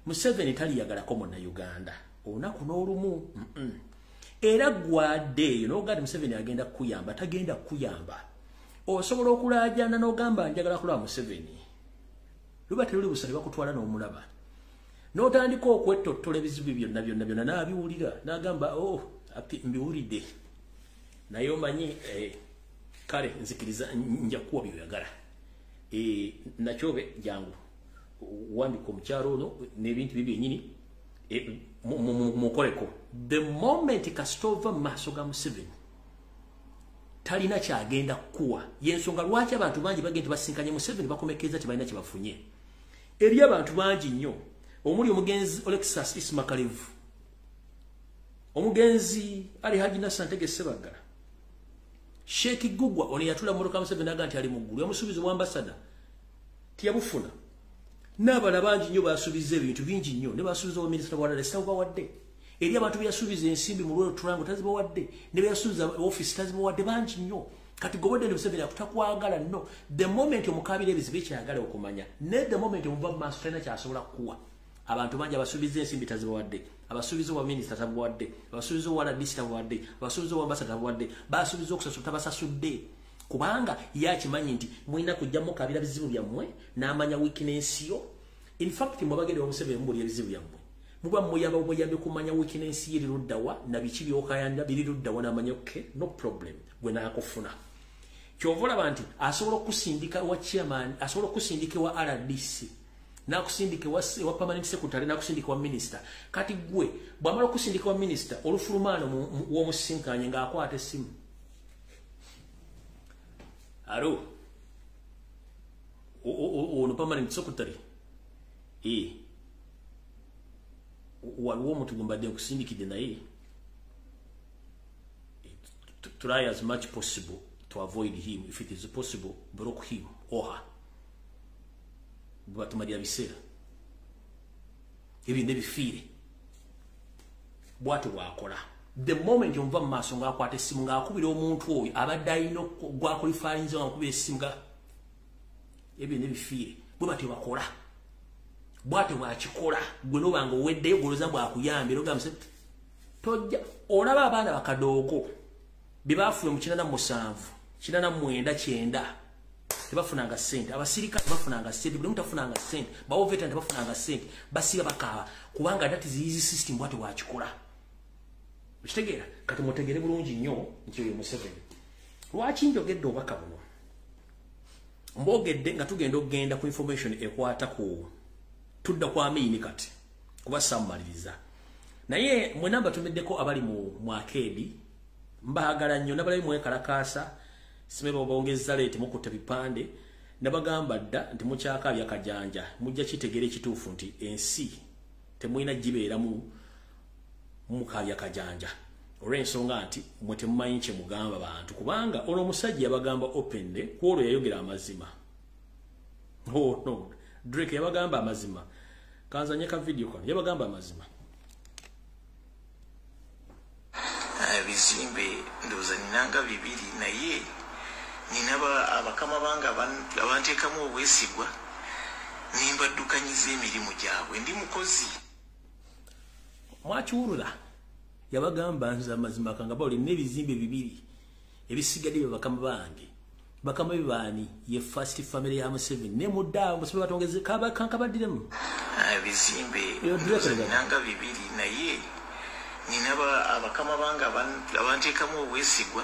Museveni taliyagalako Munnayuganda olunaku n'olumu. era gwadde no gadi Museveni agenda kuyamba tagenda kuyamba osobola okulajana n'ogamba njagala kulaba Museveni lubate luli busale bakutwala n'omulaba n'otandika okwetottola ebizibu byonna n'abiwulira n'agamba mbiwulidde naye omanyi kale nzikiriza nja kuwa byoyagala nakyobe jangu wandika omukyalo ono n'ebintu bibyo ennyini mukoleko the moment kasitova maaso ga Museveni talina kyagenda kuwa yensonga lwaki abantu bangi bagenda basinkanye Museveni bakomekeza tebalina kyebafunye eri abantu bangi nnyo omuli omugenzi Alexis Ismakalevu omugenzi ali Haji Nasantege Sebagala Sheikh Gugwa ono yatula mu Museveni aga nti ali mu ggulu yamusuubiza ambassador tiyabufuna n'abala bangi nnyo basuubiza ebintu bingi nnyo ne basuubiza minisita wa Rwanda sitawa wadde eri abantu byasuubiza ensimbi mu Royal Triangle taziba wadde ne byasuubiza office taziba wadde bangi nnyo kati gobodde ne Museveni akutakwagala no the moment omukabira ebizibu ekyagala okumanya ne the moment omuva mu maaso talina kyasobola kuwa abantu bangi abasuubiza ensimbi taziba wadde abasuubiza wa minisita taziba wadde abasuubiza wa RDC taziba wadde abasuubiza wa ambassador taziba wadde basuubiza okusasula tabasasudde kubanga yakimanyi nti mwina kujjamu kabira bizibu byammwe n'amanya weakness yo in fact mwabagere wa Museveni mbuli ebizibu byammwe muba muyamba muyambe kumanya weakness ye liruddawa na biki byokayanda biriruddawa n'amanya okay no problem gwe naakufuna kyovola banti asobola okusindika wa chairman asobola okusindika wa RDC nakusindika wa permanent secretary nakusindika wa minister kati gwe bwamala okusindika wa minister olufulumano wo musinkanye ngaakwata esimu alo ono permanent secretary waliwo omuntu gumbadde nkusindikidde naye try as much possible to avoid him if it is possible block him or her batumalira biseera ebyo nebifiire bw'atyo bw'akola the moment omuva mu maaso ng'akwata essimu ng'akubira omuntu oyo abadde alina gwakulifaayinza ng'akubira essimu nga ebyo nebifiire bwe batyo bakola bw'atyo bw'akikola gwe n'obanga oweddeyo goloza bw'akuyambye nogamuse tojja olaba abaana bakadoogo bye baafuye mu 87 89 tebafunanga sente abasirikale bafunanga sente buli muntu afunanga sente bawo veteran bafunanga sente basiga bakaaba kubanga that is easy system bw'atyo bw'akikola kitegeera kati mutegere bulungi nnyo nti oyo Museveni lwaki njogedde obubaka buno mbogedde nga tugenda okugenda ku information ekwata ku tudda kwa amini kati kuba sammaliriza naye mwe namba tumeddeko abali mu akedi mbagala nnyo nabalayi mwekalakaasa simeba bongeza leti mukutte bipande nabagamba dda nti mukyakabya kajanja mujja kitegere ekituufu nti ensi temwina gibeera mukabya kajanja olw'ensonga nti mwe temumanyi kye mugamba bantu kubanga ono omusajja yabagamba openly kwolwo yayogera amazima no Drake yabagamba amazima kanzanye ka video kono yabagamba amazima bizimbe ndoza ninanga bibiri naye ninaba abakama banga abanteekamu obwesigwa nimbaddukanyiza emirimu gyabwe ndi mukozi mwakiwulula yabagamba nza amazima kanga bawuli n'ebizimbe bibiri ebisigadde bakama bange bakama bibani ye first family ya Museveni ne mudda Museveni batongeze kankabadiremu bizimbe ninanga bibiri naye ninaba abakama banga abanteekamu obwesigwa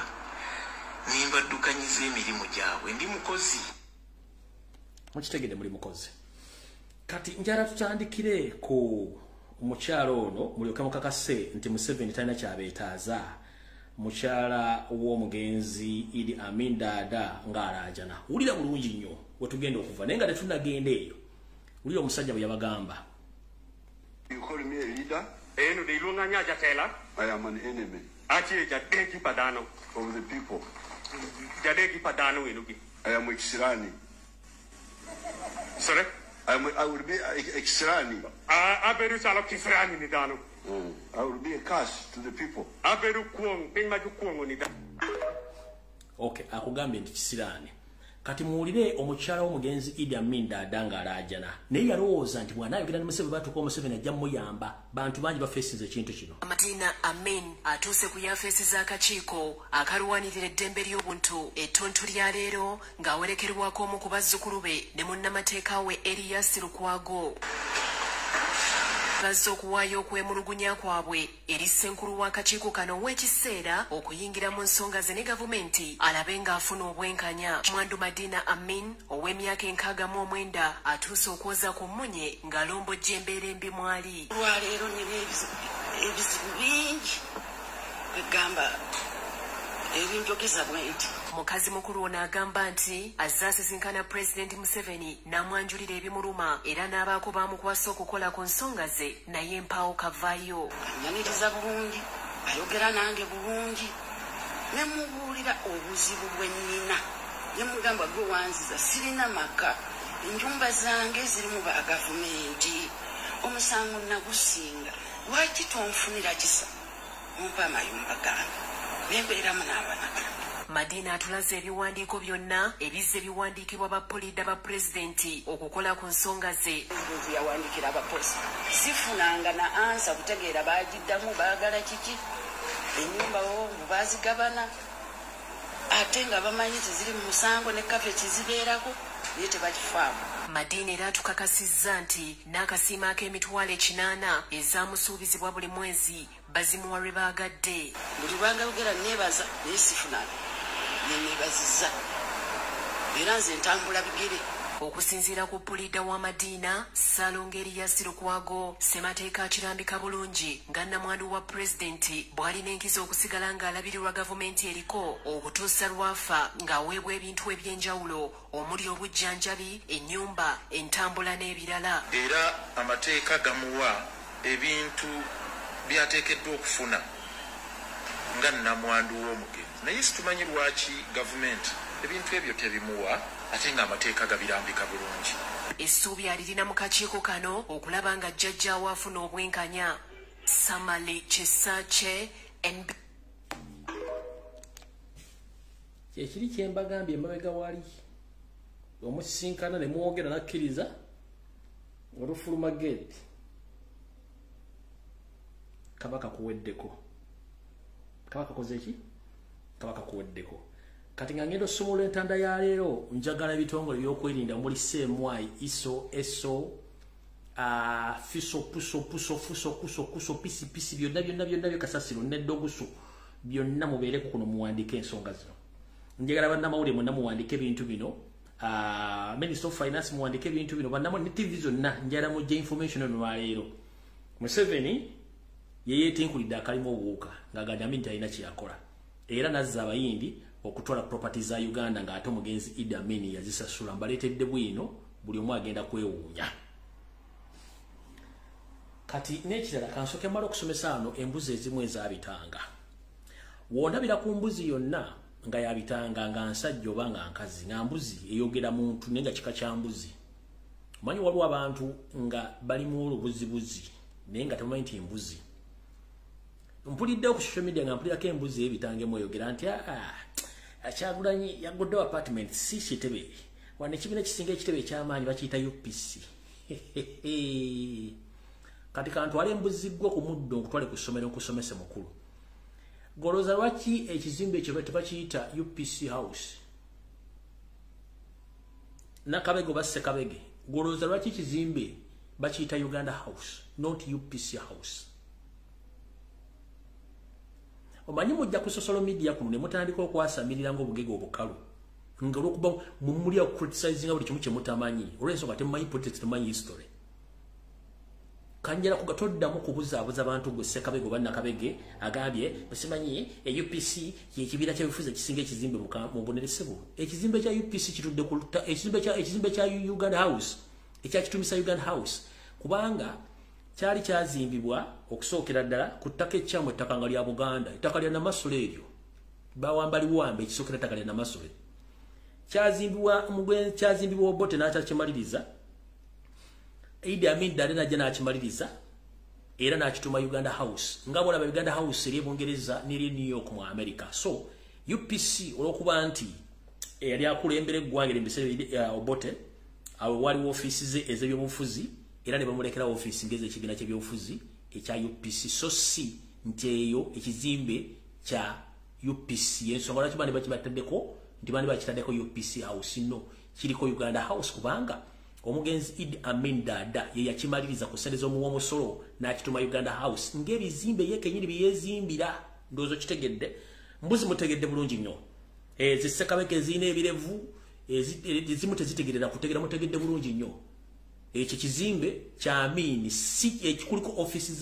nimbaddukanyiza emirimu gyabwe ndi mukozi mukitegedde muli mukozi kati njala tutandikire ku mukyalo ono mulyoka mukakase nti Museveni talina kyabeetaaza mukyala w'omugenzi Idi Amin Dada ng'alaajana wulira bulungi nnyo we tugenda okuva naye nga tetunagenda eyo wulira omusajja bwe yabagamba You call me a leader? Eno de ilunganya jatela. I am an enemy Achi jadegi padano of the people. Jadegi padano enugi. I am Ekisirani. Sorry? I will be Ekisirani. Aberu salo kisirani ni dano. I will be a curse to the people. Aberu kuong pingma ju kuong ni dano. Okay, akugambye nti kisirani kati muwulire omukyala w'omugenzi Idi Amin Dada ng'alaajana naye yalowooza nti bw'anaayogera ne Museveni batuuka Museveni ajja muyamba bantu bangi bafeesinze ekintu kino. Madina Amin atuuse ku yafeesi akakiiko akalwanirira eddembe ly'obuntu ettuntu lya leero ng'awerekerwako omu ku bazzukulu be ne munnamateeka we Erias Lukwago. Bazze okuwaayo okwemulugunya kwabwe eri ssenkulu w'akakiiko kano w'ekiseera okuyingira mu nsonga ze ne gavumenti alabe ng'afuna obwenkanya. Mwandu Madina Amin ow'emyaka 69 atuuse okwoza ku mmunye ng'alombojja embeera embi mwali. Lwaleero nina ebizibu bingi egamba ebinjogeza bwenti. Mukazi mukulu ono agamba nti azze asisinkana Pulezidenti Museveni n'amwanjulira ebimuluma era n'abaako baamukwasa okukola ku nsonga ze naye mpaawo kavaayo. Anyaniriza bulungi, ayogera nange bulungi, ne mubuulira obuzibu bwe nnina. Ne mugamba gwe wanziza sirina maka, enjumba zange zirimu ba gavumenti, omusango nagusinga, lwaki tonfunira kisa mumpa amayumba gange nembeeramu n'abaana bange. Madina atulaze ebiwandiiko byonna ebizze biwandiikibwa bapulida ba pulezidenti okukola ku nsonga ze. Pulezidenti yawandikira abapolisi sifunanga na ansa kutegeera baagiddamu baagala kiki, ennyumba wo baazigabana ate nga bamanyi teziri mu musango ne kafeti zibeerako naye tebakifaamu. Madina era tukakasizza nti n'akasiima ak'emitwalo 80 ezaamusuubizibwa buli mwezi bazimuwa lwe baagadde. Buli lwangayogera neebaza naye sifunanga neneebazizza era nze ntambula bigere. Okusinziira ku pulida wa Madina Ssaalongo Erias Lukwago ssemateeka akirambika bulungi nga nnamwandu wa pulezidenti bw'alina enkizo okusigala ng'alabirirwa gavumenti eriko okutuusa lwafa ng'aweebwa ebintu eby'enjawulo omuli obujjanjabi, ennyumba, entambula n'ebirala. Era amateeka gamuwa ebintu byateekeddwa okufuna nga nnamwandu w'omugenzi naye situmanyi lwaki gavumenti ebintu ebyo tebimuwa ate ng'amateeka gabirambika bulungi. Essuubi alirina mu kakiiko kano okulaba nga jjajjaawo afuna obwenkanya. Samale Kyesakye kyekiri kye mbagambye emabega wali omusisinkana ne mwogera nakkiriza olufuluma geeti kabaka kuweddeko. Kabaka koze ki? Kabaka kuweddeko. Kati nga ngendo somo lw'entanda ya leero njagala ebitongole by'okwerinda muri CMY, ISO, ESO, FISO, PUSO, PUSO, FUSO, KUSO, KUSO, PISI, PISI, byonna by'ekasasiro n'eddogusu byonna mubeereko kuno muwandiike ensonga zino. Njagala bannamawulire mwenna muwandiike ebintu bino. Minister of Finance muwandiike ebintu bino. Bannamawulire ne TV zonna njagala mujje information eno lwaleero. Museveni ye yeetinkulidde akalimu obuwuka ng'agambye nti alina kyeyakola. Era nazza abayindi okutwala property za Uganda ng'ate omugenzi Idi Amin yazisasula mbaleetedde bwino buli omu agenda kwewuunya. Kati n'ekirala kansooke mmala okusomesa ano embuzi ezimu ezaabitanga. W'ondabira ku mbuzi yonna nga yabitanga nga nsajja oba nga nkazi nga mbuzi eyogera muntu naye nga kika kya mbuzi. Omanyi waliwo abantu nga balimu olubuzibuzi naye nga temumanyi nti mbuzi. Mpuliddewo ku social media nga mpulirako embuzi ebitangemu eyogera nti Kyagulanyi yaguddewo apartment si kitebe wane ekibiina kisinga ekitebe eky'amaanyi bakiyita UPC. Kati kantwale embuzi gwo ku muddo nkutwale ku ssomero nkusomese mukulu. Golooza lwaki ekizimbe ekyo tebakiyita UPC house? Nakabege oba Ssekabege, golooza lwaki ekizimbe bakiyita Uganda house not UPC house? Omanyi mujja ku social media kuno ne mutandika okwasamirira ng'obugege obukalu nga olw'okuba mumuli okucriticizinga buli kimu kye mutamanyi olw'ensonga temumanyi politics temumanyi history. Kanjala kugatoddamu kubuzaabuza abantu gwe Ssekabege oba Nakabege agambye basimanyi UPC y'ekibiina ky'ebifuzi ekisinga ekizimbe mu buneresebu. Ekizimbe kya UPC kitudde ku ekizimbe kya Uganda house ekyakitumisa Uganda house kubanga kyali kyazimbibwa okusookera ddala ku ttaka ekyamu ettaka nga lya Buganda, ettaka lya Namasole eryo bawambaliwambe ekisookera ettaka lya Namasole kyazimbibwa Obote n'akyakimaliriza, Idi Amin Dada najja n'akimaliriza era n'akituma Uganda house nga bwolaba Uganda house eri Bungereza n'eri New York mu America. So UPC olw'okuba nti eyali akulembera eggwanga ebiseera Obote awo waliwo offices ez'ebyobufuzi era ne bamulekera office ngeze ekibiina ky'ebyobufuzi ekya UPC so si nti eyo ekizimbe kya UPC ensonga lwaki bani bakibataddeko nti bani bakitaddeko UPC house no kiriko Uganda House kubanga omugenzi Idi Amin Dada ye yakimaliriza ku ssente z'omuwomusolo n'akituma Uganda House ng'ebizimbe ye kenyini byezimbira ndowooza kitegedde mbuzi mutegedde bulungi nnyo ezissekabeke ezirina ebirevu ezimu tezitegerera kutegera mutegedde bulungi nnyo ekyo kizimbe kya Amin si ekikuliko office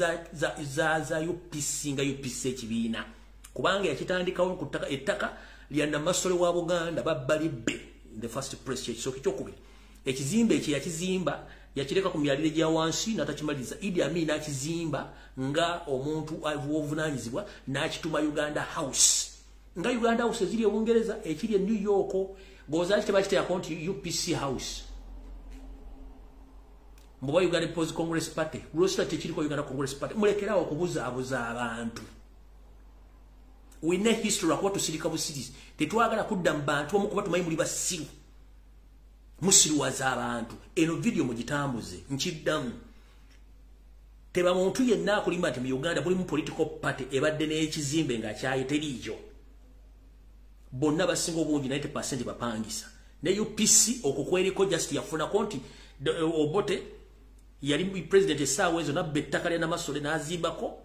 za UPC nga UPC ekibiina kubanga yakitandikawo ku ettaka lya Namasole wa Buganda babbalibbe in the first place kyekisooka ekyokubiri ekizimbe ekyo yakizimba yakireka ku myalire gya wansi n'atakimaliriza Idi Amin n'akizimba nga omuntu w'obuvunaanyizibwa n'akituma Uganda House nga Uganda House eziri Obungereza ekiri New York ng'ozaaki tebakitera konti UPC House mbuba Uganda People's Congress Party roster tekiriko Uganda Congress Party mulekerawo okubuzaabuza abantu wine history akuba tusirika busirizi tetwagala kudda mu bantu omu kuba tumanyi muli basiru musiriwaza abantu eno video mugitambuze nkiddamu teba muntu yenna akulimba nti mu Uganda mulimu political party ebadde n'ekizimbe nga kyayiteriijo bonna basinga obungi 90% bapangisa ne UPC okukweriko just yafuna konti Obote yali president essaawa ezo nabba ettaka lya Namasole n'azimbako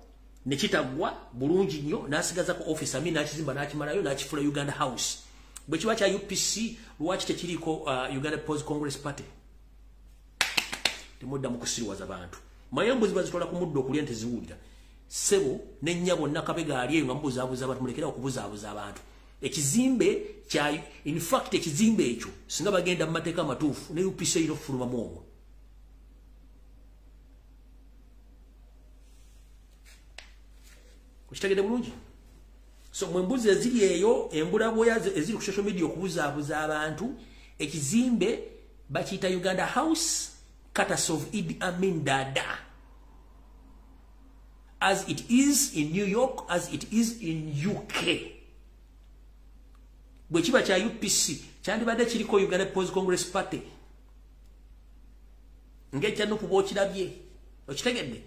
ne kitagwa bulungi nnyo n'asigazako office Amin n'akizimba n'akimalayo n'akifula Uganda House bwe kiba kya UPC lwaki tekiriko Uganda People's Congress Party temudda mu kusiriwaza abantu mayambuzi bazitola ku muddo okulya ente ziwulira sebo n'ennya bonna kabega ali eyo nga mubuzaabuza abantu mulekera okubuzaabuza abantu ekizimbe kya in fact ekizimbe ekyo singa bagenda mu mateeka amatuufu ne UPC ino fuluma mwomo kukitegedde bulungi so mwembuzi eziri eyo embulaboya eziri ku social media okubuzaabuza abantu ekizimbe bakiyita Uganda House courtesy of Idi Amin Dada as it is in New York as it is in UK bwe kiba kya UPC kyandibadde kiriko Uganda People's Congress Party ngejja n'okuba okirabye okitegedde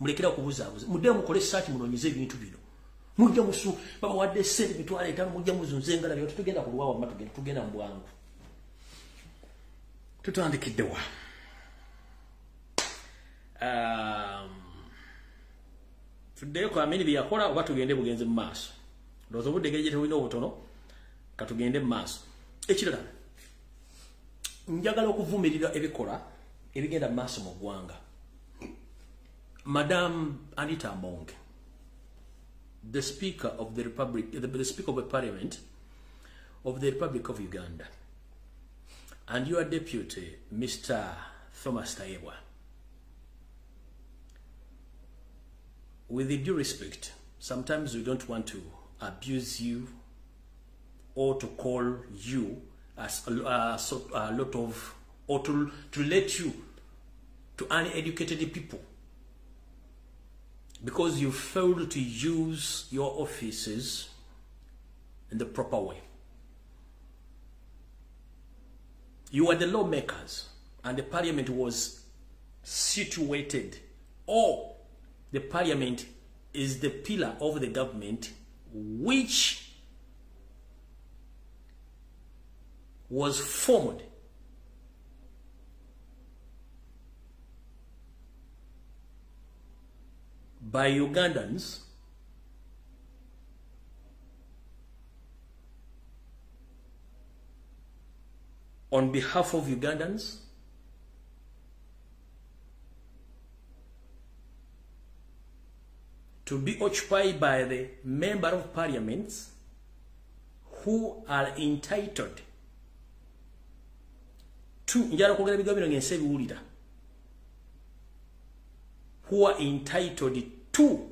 mulekera okubuzaabuza mudde mukole search munoonyeze ebintu bino mujja musu baba wadde sente mitwalo 5 mujja muzunze ngala byo tugenda kulwawo matu tugenda mu bwangu tutandikidde wa tuddeyo kwa Amin byakola oba tugende bugenze mu maaso ndowooza obudde engeri gye tulina obutono katugende mu maaso ekirala njagala okuvumirira ebikola ebigenda mu maaso mu ggwanga Madam Anita Among, the Speaker of the Republic, the Speaker of the Parliament of the Republic of Uganda, and your Deputy, Mr. Thomas Tayewa. With the due respect, sometimes we don't want to abuse you or to call you as a lot of, or to relate you to uneducated people. Because you failed to use your offices in the proper way. You are the lawmakers, and the parliament was situated, or the parliament is the pillar of the government which was formed by Ugandans on behalf of Ugandans to be occupied by the member of parliaments who are entitled to who are entitled to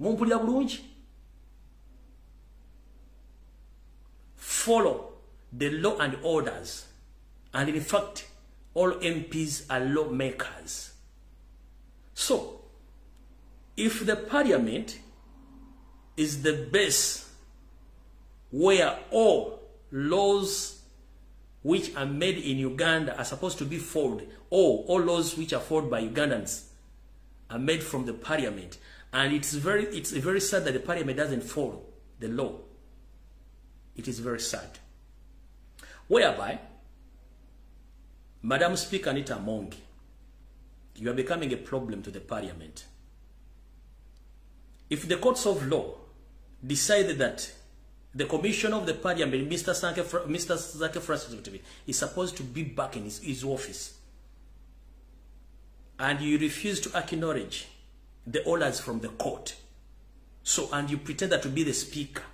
mumpulira bulungi follow the law and orders, and in fact all MPs are lawmakers. So if the parliament is the base where all laws which are made in Uganda are supposed to be followed, or all laws which are followed by Ugandans are made from the parliament. And it's very sad that the parliament doesn't follow the law. It is very sad. Whereby, Madam Speaker Anita Mongi, you are becoming a problem to the parliament. If the courts of law decided that the commissioner of the parliament, Mr. Zake Francis, is supposed to be back in his office, and you refuse to acknowledge the orders from the court, and you pretend that to be the speaker,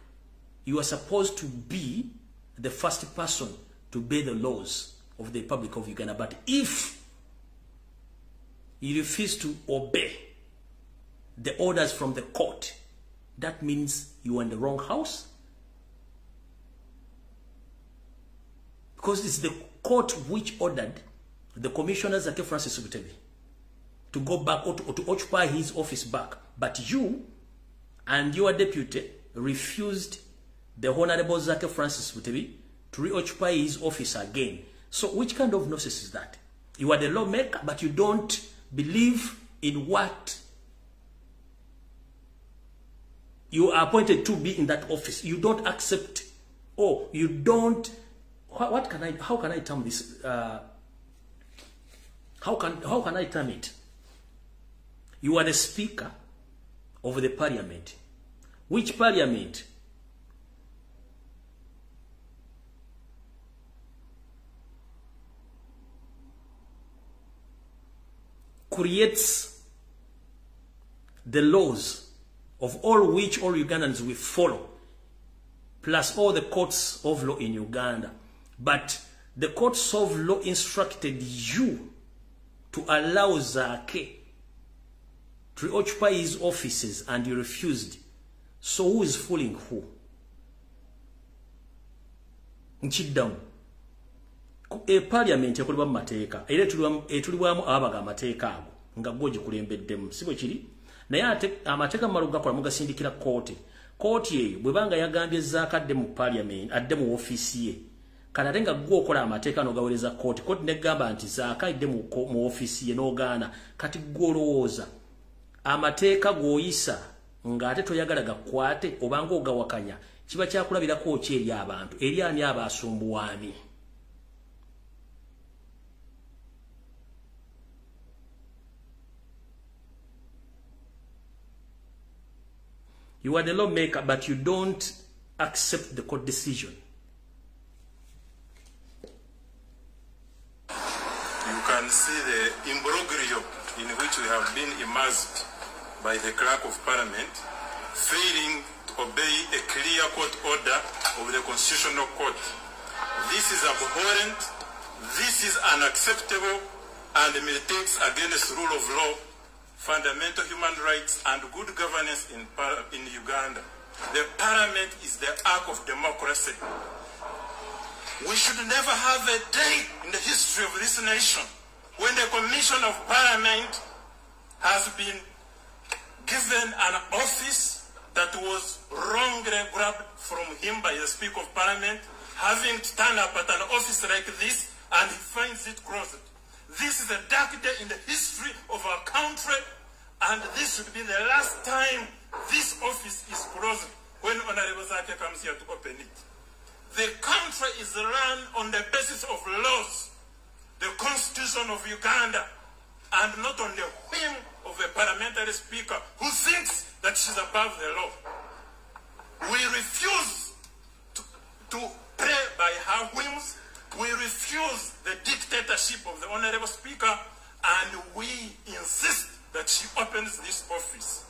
you are supposed to be the first person to obey the laws of the Republic of Uganda. But if you refuse to obey the orders from the court, that means you are in the wrong house. Because it's the court which ordered the commissioner Zake Francis to go back or to occupy his office back. But you and your deputy refused the Honorable Zake Francis to reoccupy his office again. So which kind of nonsense is that? You are the lawmaker, but you don't believe in what you are appointed to be in that office. You don't accept, you don't. How can I term this? How can I term it? You are the speaker of the parliament. Which parliament? Creates the laws of all which all Ugandans will follow, plus all the courts of law in Uganda. But the courts of law instructed you to allow Zake to occupy his offices, and you refused. So who is fooling who? Nchiddamu. A parliament yakolebwa mu mateeka era etulibwamu abaga amateeka ago nga gwogi kulembeddemu si bwe kiri, naye amateeka malu gakola mugasindikira kooti eyo bwebanga yagambye Zaake adde mu parliament adde mu ofiisi ye, kati ate nga gwe okola amateeka n'ogawereza kooti negamba nti Zaake adde mu ofiisi ye n'ogaana, kati gwe olowooza amateeka g'oyisa ng'ate toyagala gakwate obanga ogawakanya kiba kyakulabirako ki eri abantu, eri ani aba asumbuwaani? You are the lawmaker, but you don't accept the court decision. You can see the imbroglio in which we have been immersed by the clerk of parliament, failing to obey a clear court order of the constitutional court. This is abhorrent, this is unacceptable, and militates against rule of law, fundamental human rights, and good governance in Uganda. The parliament is the ark of democracy. We should never have a day in the history of this nation when the commission of parliament has been given an office that was wrongly grabbed from him by the Speaker of Parliament, having to stand up at an office like this, and he finds it closed. This is a dark day in the history of our country, and this should be the last time this office is closed when Honorable Zake comes here to open it. The country is run on the basis of laws, the Constitution of Uganda, and not on the whim of a parliamentary speaker who thinks that she's above the law. We refuse to play by her whims. We refuse the dictatorship of the Honorable Speaker, and we insist that she opens this office.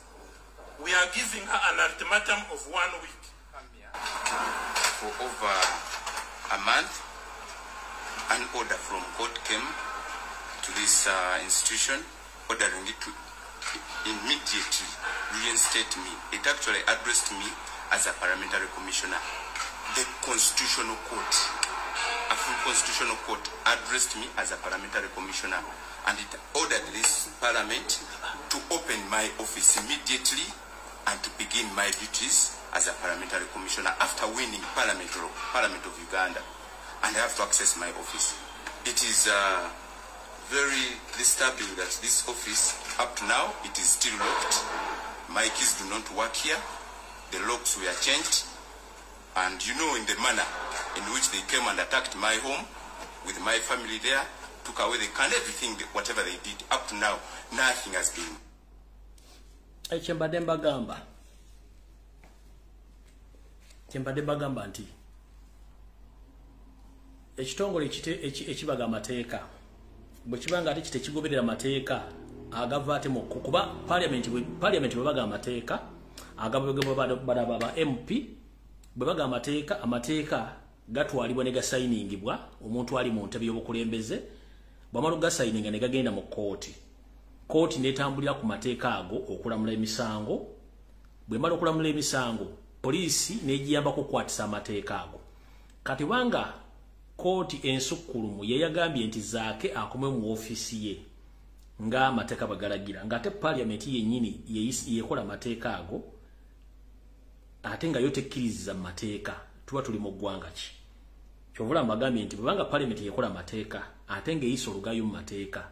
We are giving her an ultimatum of 1 week. For over a month, an order from court came to this institution, ordering it to immediately reinstate me. It actually addressed me as a parliamentary commissioner. The constitutional court, a full constitutional court, addressed me as a parliamentary commissioner, and it ordered this parliament to open my office immediately and to begin my duties as a parliamentary commissioner after winning Parliament of Uganda, and I have to access my office. It is very disturbing that this office, up to now, it is still locked. My keys do not work here. The locks were changed. And you know, in the manner in which they came and attacked my home, with my family there, took away the can, everything, whatever they did, up to now, nothing has been. Chembademba gamba nti ekitongole ekibaga amateeka bwe kibanga ate kitekigoberera amateeka agava ate mu kuba parliament bwe baga amateeka agaba ba MP bwe baga amateeka gatwalibwa ne gasayiningibwa omuntu ali mu ntebe y'obukulembeze bwamala gasayinga ne gagenda mu kooti netambulira ku mateeka ago okulamula emisango bwe mala okulamula emisango poliisi negiyamba kukwatisa amateeka ago kati wanga kooti ensukkulumu yeyagambye nti zaake akome mu ofiisi ye nga amateeka bagalagira ng'ate parliament yennyini yekola amateeka ago ate nga yo tekkiriza mu mateeka tuba tuli mu ggwanga ki kyovula mbagambye nti bwebanga parliament yekola amateeka ate ng'eyisa olugayo mu mateeka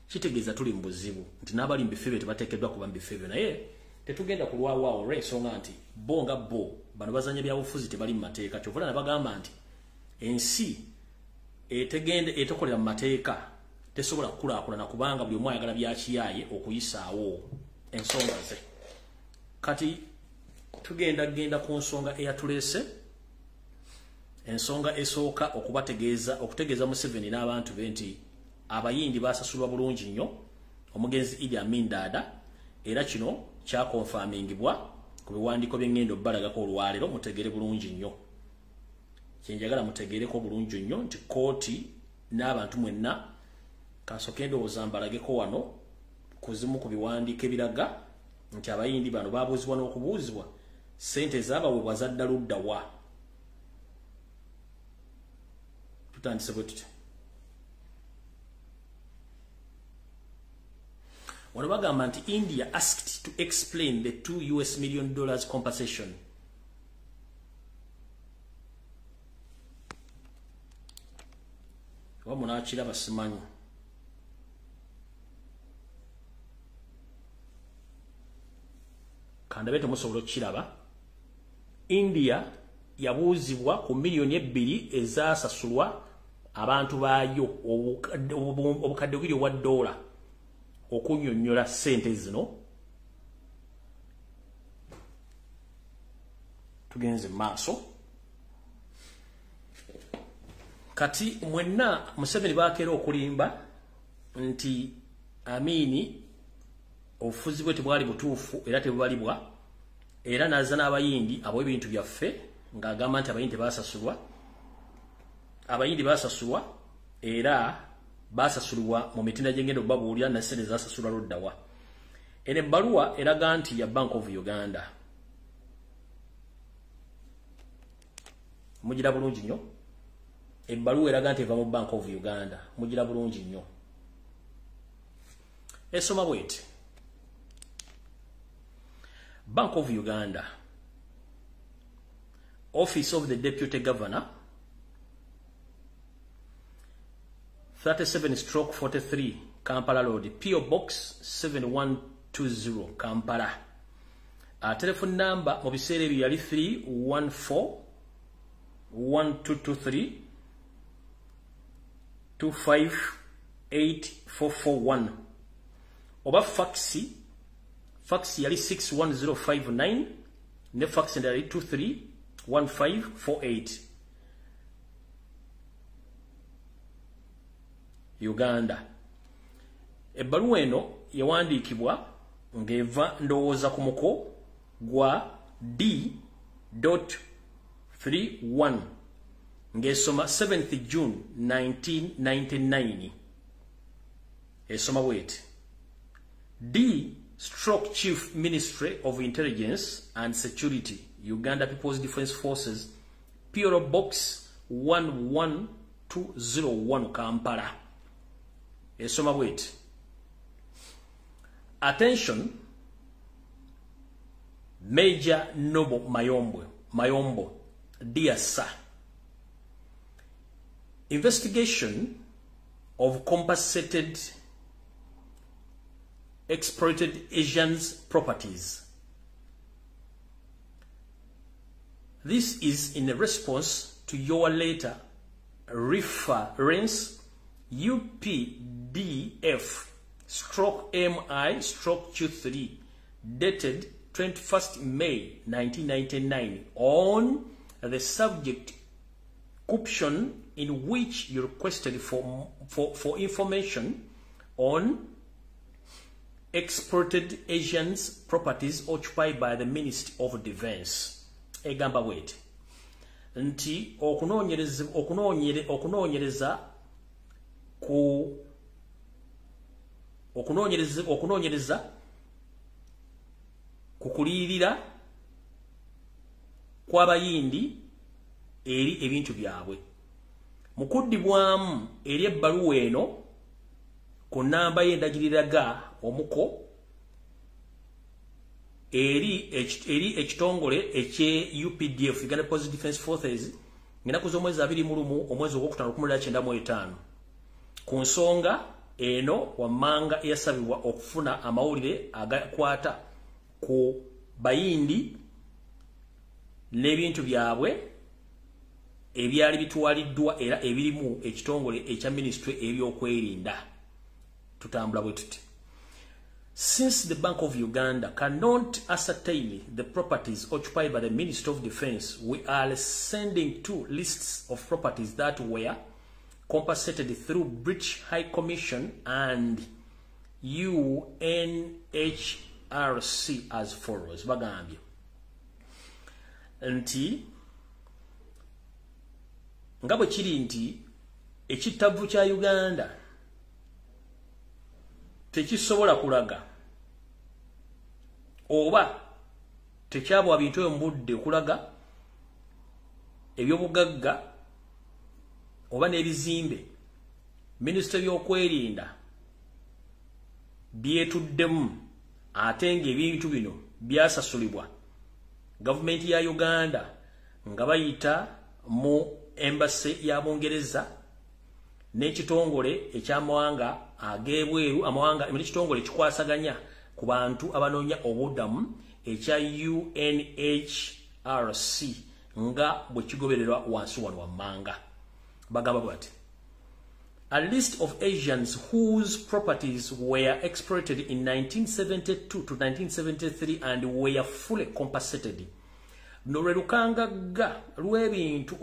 kitegeeza tuli mu buzibu nti n'abali mu bifo ebyo tebateekeddwa kuba mu bifo ebyo naye tetugenda kulwawo olw'ensonga nti bo nga bo bano bazanya byabufuzi tebali mu mateeka kyovula nabagamba nti ensi etokolera mu mateeka tesobola kukulaakulana kubanga buli omu ayagala byakiyaaye okuyisaawo ensonga ze kati tugenda ku nsonga eyatuleese ensonga esooka okutegeeza Museveni n'abantu be nti abayindi basasulwa bulungi nnyo omugenzi Idi Amin Dada era kino kyakonfamingibwa ku biwandiiko by'engendo balagako olwaleero mutegere bulungi nnyo kyenjagala mutegereko bulungi nnyo nti kooti n'abantu mwenna kasoke ndowooza mbalageko wano kuzimu ku biwandiiko ebiraga nti abayindi bano babuuzibwa n'okubuuzibwa ssente zaabaweebwa zadda ludda wa tutandise bwe tuti wano bagamba nti India asked to explain the $2 million compensation. Wamuna akiraba simanyi. Kandabe temusobola okiraba. India yabuuzibwa ku miliyoni 2 ezasasulwa abantu baayo obukadde bw'O $1 okunyonnyola ssente zino tugenze maaso kati mwenna Museveni bakeera okulimba nti Amini obufuzi bwe tebwali butuufu era tebubalibwa era naza n'abayindi abo ebintu byaffe ng'agamba nti abayindi basasulwa era basasulwa mu mitinda gy'engendo babuulira na ssente zasasulwa luddawa. Eno ebbaluwa eraga nti ya Bank of Uganda. Mugira bulungi nnyo. Ebbaluwa eraga nti eva mu Bank of Uganda. Mugira bulungi nnyo. Esoma bweti. Bank of Uganda. Office of the Deputy Governor 37/43 Kampala Road, PO Box 7120 Kampala. Telephone number mu biseera ebyo yali 314-1223 258-441. Oba fax yali 61059 ne fax yali 231548. Uganda. Ebbaluwa eno yawandiikibwa ng'eva ndowooza ku muko gwa D.31 ng'esoma 7th June 1999. Esoma bweti. D/Chief Ministry of Intelligence and Security, Uganda People's Defense Forces, PO Box 11201 Kampala. Esoma bweti. Attention, Major Noble Mayombo, dear sir, investigation of compensated exploited Asians' properties. This is in response to your letter reference UPDF/MI/Q3 dated 21st May 1999 on the subject caption in which you requested for information on exported Asians properties occupied by the Ministry of Defense. Egamba wait. Nti okunoonyereza kukulirira kw'abayindi eri ebintu byabwe. Mukuddibwamu eri ebbaluwa eno ku nnamba y'endagiriraga omuko eri ekitongole ekye UPDF Uganda Police Defense Forces ng'ennaku z'omwezi 21 omwezi ogw'okutaano ku nsonga eno wammanga eyasabibwa okufuna amawulire agakwata ku bayindi n'ebintu byabwe ebyali bitwaliddwa era ebirimu ekitongole ekya ministry ebyokwerinda. Tutambula bwe tuti. Since the Bank of Uganda cannot ascertain the properties occupied by the Ministry of Defense, we are sending 2 lists of properties that were compensated through British High Commission and UNHRC as follows. Bagambye nti nga bwe kiri nti ekittavu kya Uganda tekisobola kulaga oba tekyabwa bintu mu budde okulaga ebyobugagga oba n'ebizimbe Ministry by'okwerinda byetuddemu ate ng'ebintu bino byasasulibwa gavumenti ya Uganda nga bayita mu embassy ya Bungereza n'ekitongole eky'amawanga ag'ebweru amawanga ekitongole kikwasaganya ku bantu abanoonya obuddamu ekya UNHRC nga bwe kigobererwa wansi wano wammanga. Bagamba bati a list of Asians whose properties were exploited in 1972 to 1973 and were fully compensated. Nolwelukanga lw'ebintu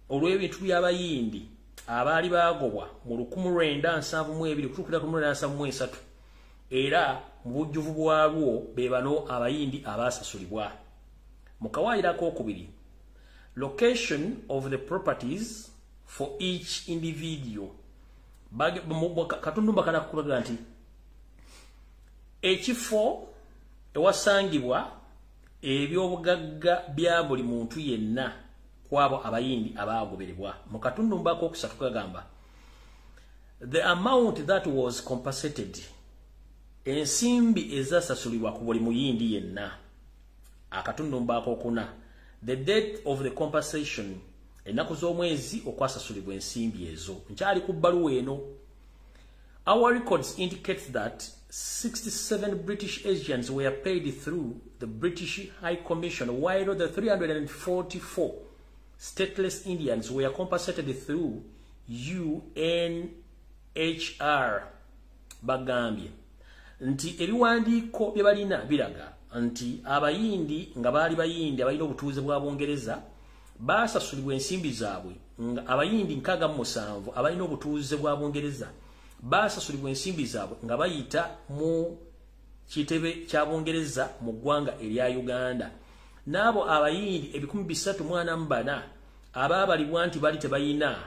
olw'ebintu by'abayindi abaali bagobwa mu 1972 kutuukira ku 1973 era mu bujjuvu bwalwo be bano abayindi abasasulibwa. Mu kawaayiro ak'okubiri, location of the properties for each individual. Katundumba kana kulaga nti ekifo ewasangibwa ebyobugagga bya buli muntu yenna kwabo abayindi abagobererwa. Mu katundumba ak'okusatu kagamba the amount that was compensated, ensimbi ezasasulibwa ku buli muyindi yenna. Akatundumba ak'okuna the date of the compensation, ennaku z'omwezi okwasasulibwa ensimbi ezo. Nkyali ku bbaluwa eno. Our records indicate that 67 British Asians were paid through the British High Commission, while the 344 stateless Indians were compensated through UNHR. Bagambye nti ebiwandiiko bye balina biraga nti abayindi nga baali bayindi abalina obutuuze bwa Bungereza basasulibwa ensimbi zaabwe. Abayindi 67 abalina obutuuze bwa Bungereza basasulibwa ensimbi zaabwe nga bayita mu kitebe kya Bungereza mu ggwanga erya Uganda. N'abo abayindi 344 abaabalibwa nti bali tebayina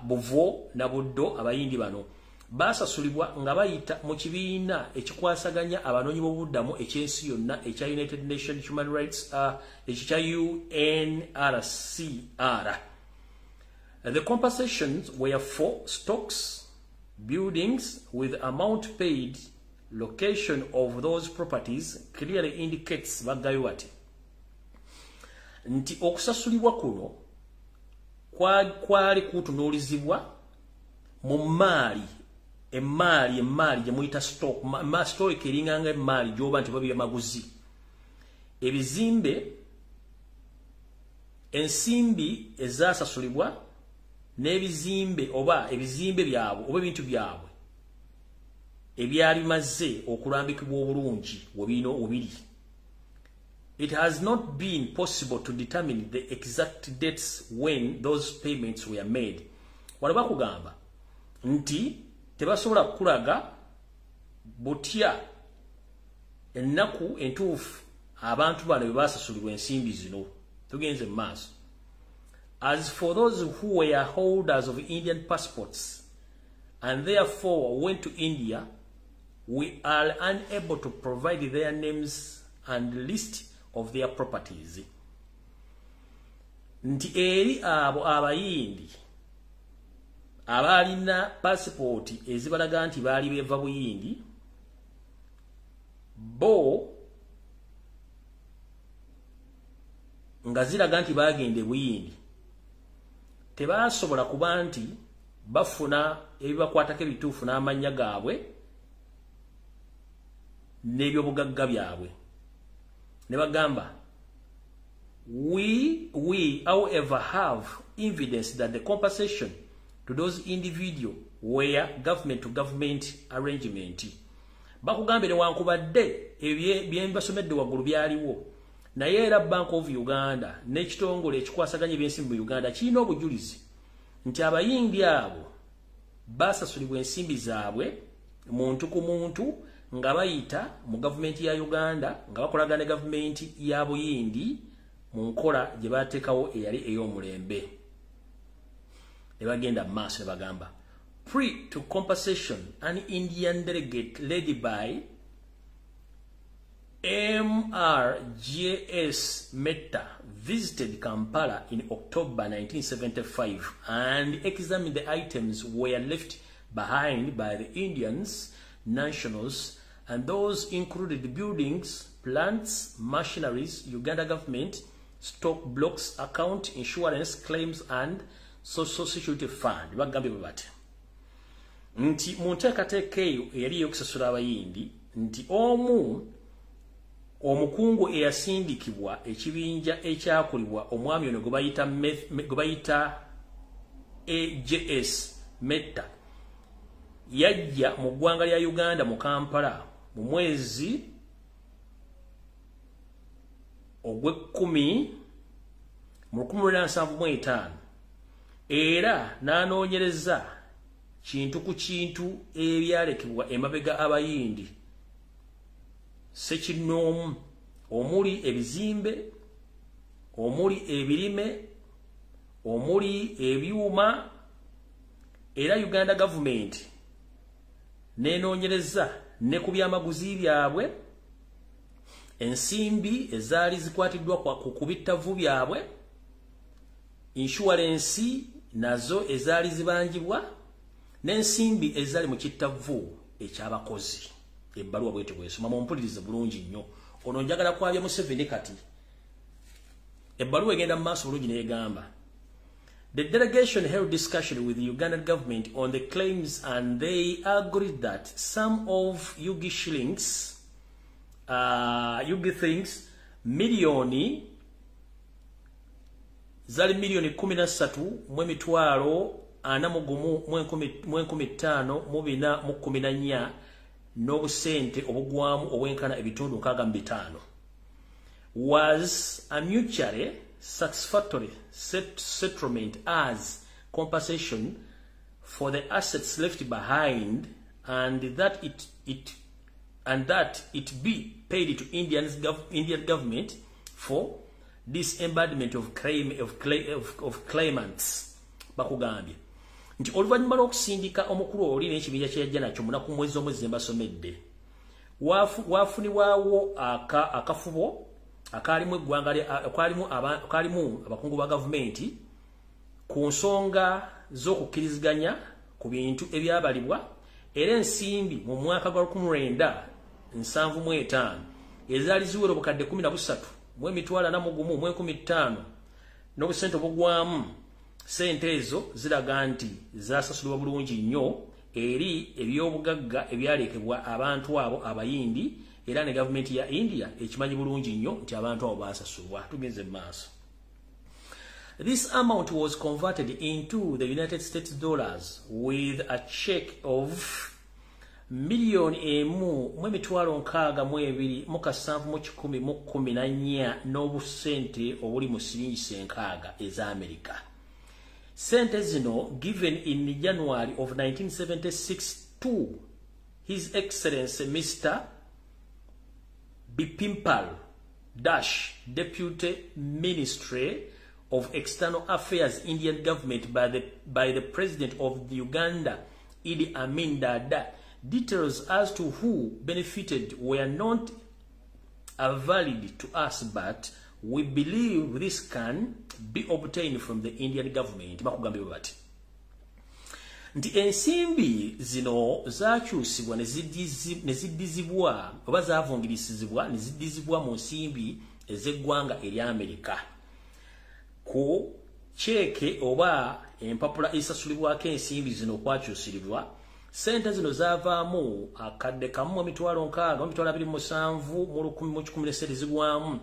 buvo na buddo, abayindi bano basasulibwa nga bayita mu kibiina ekikwasaganya abanoonyi b'obuddamu ekyensi yonna ekya United Nations Human Rights ekya UNRCR. The compensations were for stocks, buildings with amount paid location of those properties clearly indicates bagayo ati nti okusasulibwa kuno kwali kutunuulizibwa mu maali emaali gye muyita stock stock eringanga emaali gyoba nti babya maguzi ebizimbe ensimbi ezasasulibwa n'ebizimbe oba ebizimbe byabwe oba ebintu byabwe ebyali maze okulambikibwa obulungi webino obiri. It has not been possible to determine the exact dates when those payments were made. Walaba kugamba nti tebasobola kulaga butya ennaku entuufu abantu bano bwe basasulibwa ensimbi zino. Tugenze mu maaso. As for those who were holders of Indian passports and therefore went to India, we are unable to provide their names and list of their properties. Nti eri abo abayindi abalina passport ezibalaga nti baali beva buyindi bo nga ziraga nti bagende buyindi tebasobola kuba nti bafuna ebibakwatako ebituufu n'amannya gaabwe n'ebyobugagga byabwe ne bagamba we however have evidence that the compensation to those individuals were government to government arrangement. Bakugambire wankubadde ebyembasomedde waggulu byaliwo naye era Bank of Uganda n'ekitongole ekikwasaganya ebyensimbi mu Uganda kirina obujulizi nti abayindi abo basasulibwa ensimbi zaabwe muntu ku muntu nga bayita mu government ya Uganda nga bakolagana ne government ya buyindi mu nkola gye bateekawo eyali ey'omulembe. Ne bagenda mu maaso ne bagamba pre to compensation, an Indian delegate led by MRJS Mehta visited Kampala in October 1975 and examined the items were left behind by the Indians nationals, and those included buildings, plants, machineries, Uganda government, stock blocks, account, insurance claims, and social security fund. Bagambe babate nti munteekateeka eyo eyali yokusasula abayindi nti omukungu eyasindikibwa ekibinja ekyakulibwa omwami ono gwe bayita AJS Mehta yajja mu ggwanga lya Uganda mu Kampala mu mwezi ogw'ekkumi mu 1975 era n'anoonyereza kintu ku kintu ebyalekebwa emabega abayindi sekinoomu omuli ebizimbe omuli ebirime omuli ebyuma era Uganda government nenoonyereza ne ku byamaguzi byabwe ensimbi ezaali zikwatiddwa ku bittavu byabwe insurance nazo ezaali zibanjibwa n'ensimbi ezaali mu kittavu ekyabakozi. Ebbaluwa bwete bwesoma mumpulirize bulungi nnyo ono njagala kwabya Museveni kati ebbaluwa egenda mu maaso bulungi n'egamba the delegation held discussion with the Ugandan government on the claims and they agreed that some of Yugi shillings Yugi things milioni zali milioni 13 mu emitwalo 4,15,414 n'obusente obugwamu obwenkana ebitundu 65 was a mutually satisfactory settlement as compensation for the assets left behind, and that it be paid to Indian government for disembodiment of claimants. Bakugambye nti oluvannyuma lw'okusindika omukulu oli n'ekibinja kyeyajja nakyo munaku mwezi omwezi mbasomedde waafunibwawo akafubo akalimu eggwanga akalimu abakungu ba gavumenti ku nsonga z'okukkiriziganya ku bintu ebyabalibwa era ensimbi mu mwaka gwa 1975 ezaali ziwera obukadde 13 mu emitwalo 41 mu 15 n'obusente obugwamu sente ezo ziraga nti zasasulwa bulungi nnyo eri ebyobugagga ebyalekebwa abantu abo abayindi era ne gavumenti ya India ekimanyi bulungi nnyo nti abantu abo basasulwa. Tugenze mu maaso. This amount was converted into the United States dollars with a check of $1,622,714 n'obusente obuli mu siringi senkaaga eza America. Sente zino given in January of 1976 to His Excellency Mr. Bipimpal Dash, Deputy Ministry of External Affairs, Indian government by the President of the Uganda, Idi Amin Dada. Details as to who benefited were not valid to us, but we believe this can be obtained from the Indian government. Bakugambe bati nti ensimbi zino zakyusibwa nezidizibwa oba zavungirisizibwa nezidizibwa mu nsimbi ez'eggwanga eri Amerika ku cheke oba empapula esasulibwako ensimbi zino okwakyusiribwa. Sente zino zavaamu akadde kamu mu mitwalo 6,27 mu 2017 zigwamu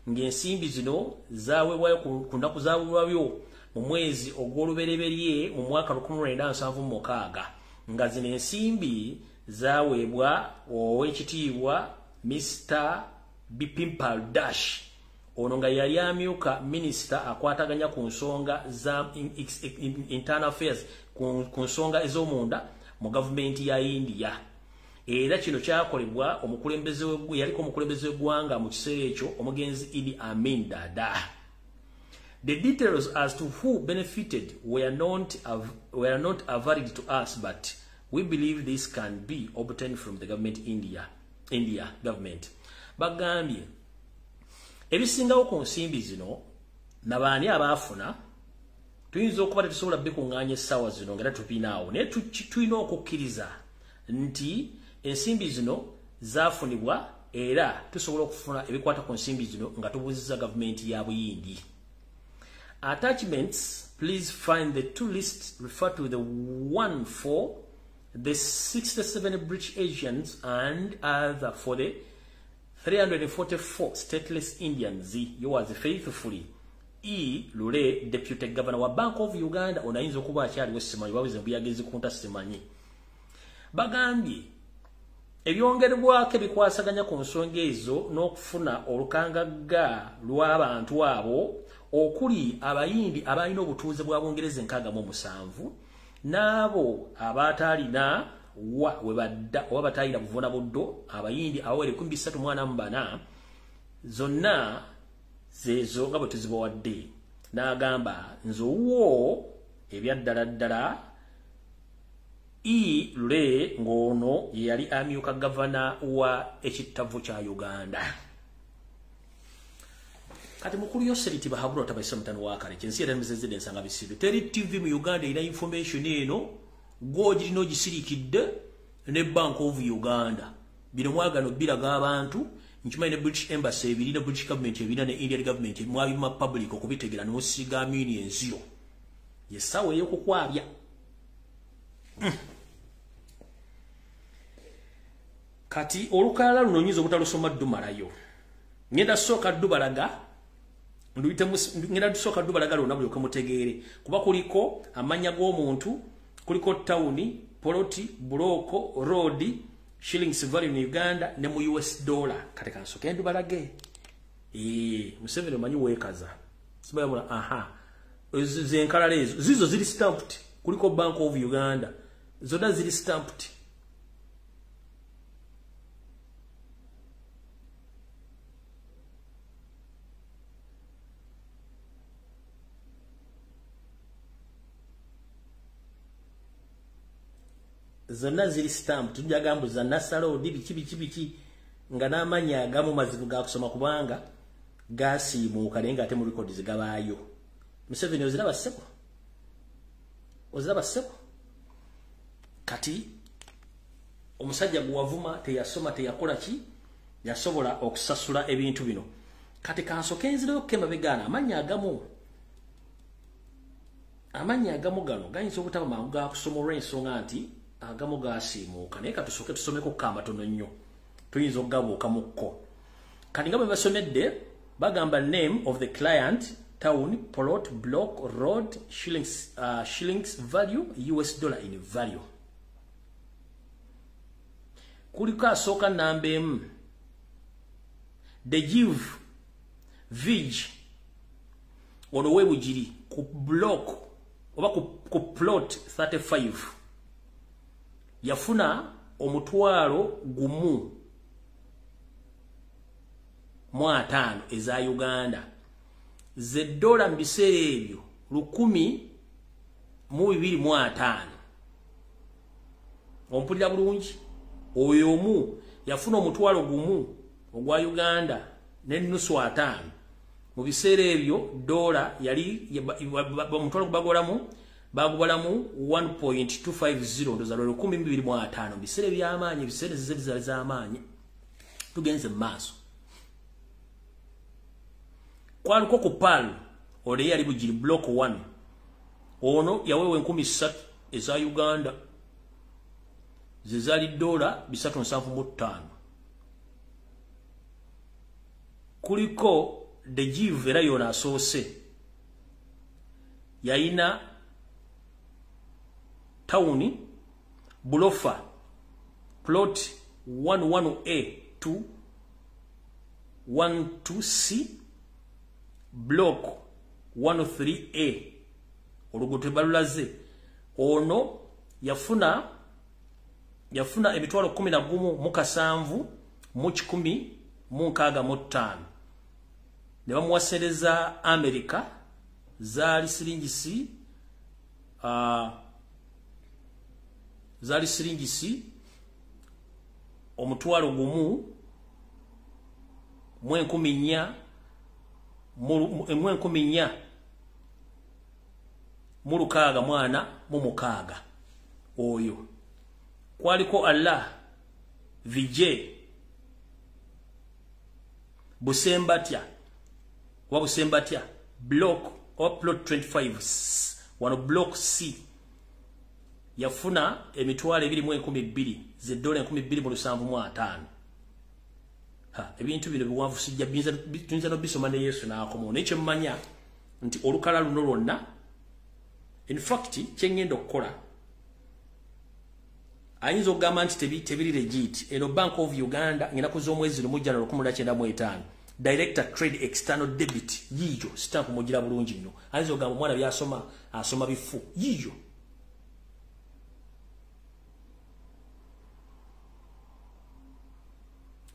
ng'ensimbi zino zaweebwayo ku nnaku zaweebwayo mu mwezi ogw'olubereberye mu mwaka 1976 nga zino ensimbi zaweebwa ow'ekitiibwa Mr. Bipimpal Dash ono nga yali amyuka minisita akwataganya ku nsonga za internal affairs ku nsonga ez'omunda mu gavumenti ya India. Era kino kyakolebwa yaliko omukulembeze w'eggwanga mu kiseera ekyo omugenzi Idi Amin Dada. The details as to who benefited were not valid to us, but we believe this can be obtained from the government India government. Bagambye ebisingawo ku nsimbi zino nabaani abaafuna tuyinza okuba tetusobola bikuŋŋaanya essaawa zino ngera tupinaawo naye tulina okukkiriza nti ensimbi zino zaafunibwa era tusobola okufuna ebikwata ku nsimbi zino nga tubuuzizza gavumenti ya Buyindi. Attachments, please find the two lists. Refer to the one for the 67 British Asians and other for the 344 stateless Indians. Yours faithfully E. Lure, Deputy Governor wa Bank of Uganda. Onayinza okuba akyaliwo simanyi bawize mbuyagezi kunta simanyi. Bagambye ebyongerebwako ebikwasaganya ku nsonga ezo n'okufuna olukangagga lw'abantu abo okuli abayindi abalina obutuuze bwa Bungereza 67 n'abo abataalina webadda oba bataalina buvuna buddo abayindi awere 334 zonna zezo nga bwe tuzibawadde. N'agamba nzowo ebyaddala E. Lure ngono yali amyuka gavana wa ekittavu kya Uganda. Kati mukulu Yoseri tibahabula tabaisa mutano wakale kyensi era mizezede ensanga bisibe teri TV mu Uganda ina information eno goji no gisirikidde ne Bank of Uganda bino mwagano biraga abantu nkimanyi ne British Embassy ebiri ne British government ebiri ne Indian government mwabima public okubitegera no siga million zero yesawe yokukwabya. Kati olukala luno nyizo butalusoma dumalayo ngenda soka dubalaga ngenda soka dubalaga lona buli okamutegeere kuba kuliko amanya g'omuntu kuliko town poloti buloko road shillings value in Uganda ne mu US dollar kati kansoke dubalage Museveni manyi wekaza sibayabula aha zenkala lezo zizo zili stamped kuliko Bank of Uganda zona zili stamped. Zona zili stamp tujja gambo za nasalo biki nga namanya agamu mazibu ga kusoma kubanga gasi mu kalenga ate mu records gabayo. Museveni oziraba seko kati omusajja guwavuma teyasoma teyakola ki yasobola okusasula ebintu bino kati kansoke nzireyo kemabegana amanya agamu gano gayinza okutaba mangu gakusoma olw'ensonga nti agamu gasiimuuka naye katusooke tusomeko kamatono nnyo tuyinza okugabuukamukko kati nga bwe basomedde bagamba name of the client town plot block road shillings value US dollar in value kuliko asooka namba emu the give vig ono webugiri ku block oba ku plot 35 yafuna omutwalo gumu mu 5 eza Uganda ze dola mbiseera ebyo 1,205 ompulira bulungi oyo omu yafuna omutwalo gumu ogwa Uganda n'ennusu 5 mu biseera ebyo dola yali omutwalo bagubalamu 1.250 ndoza 1,205 biseera by'amaanyi biseera zizali z'amaanyi tugenze maaso kwaliko ku pal ole yali bugiri block 1 ono yawewe 3,000 eza Uganda zizali dola 375 kuliko de give era yona asoose yaina town bulofa plot 11A to 12C block 103A olugote balulaze ono yafuna emitwalo 11 mu kasanvu mu 10 mu 65 ne bamuwasereza America zali siringisi omutwalo gumu mu 10 mu lukaaga mwana mu mukaaga oyo kwaliko Allah vije busembatya block or plot 25 wano block C yafuna emitwalo 2,200 ze dola 2,705 ebintu bino biwanvu sijja tuyinza nobisoma ne Yesu n'akomawo nekyo mmanya nti olukala luno lwonna in fact kyengenda okukola ayinza okugamba nti tebiri legit eno Bank of Uganda ngenda kuz'omwezi 1995 Director Trade External Debit yiyo stamp mugira bulungi nnyo ayinza okugamba omwana byasoma asoma bifu yiyo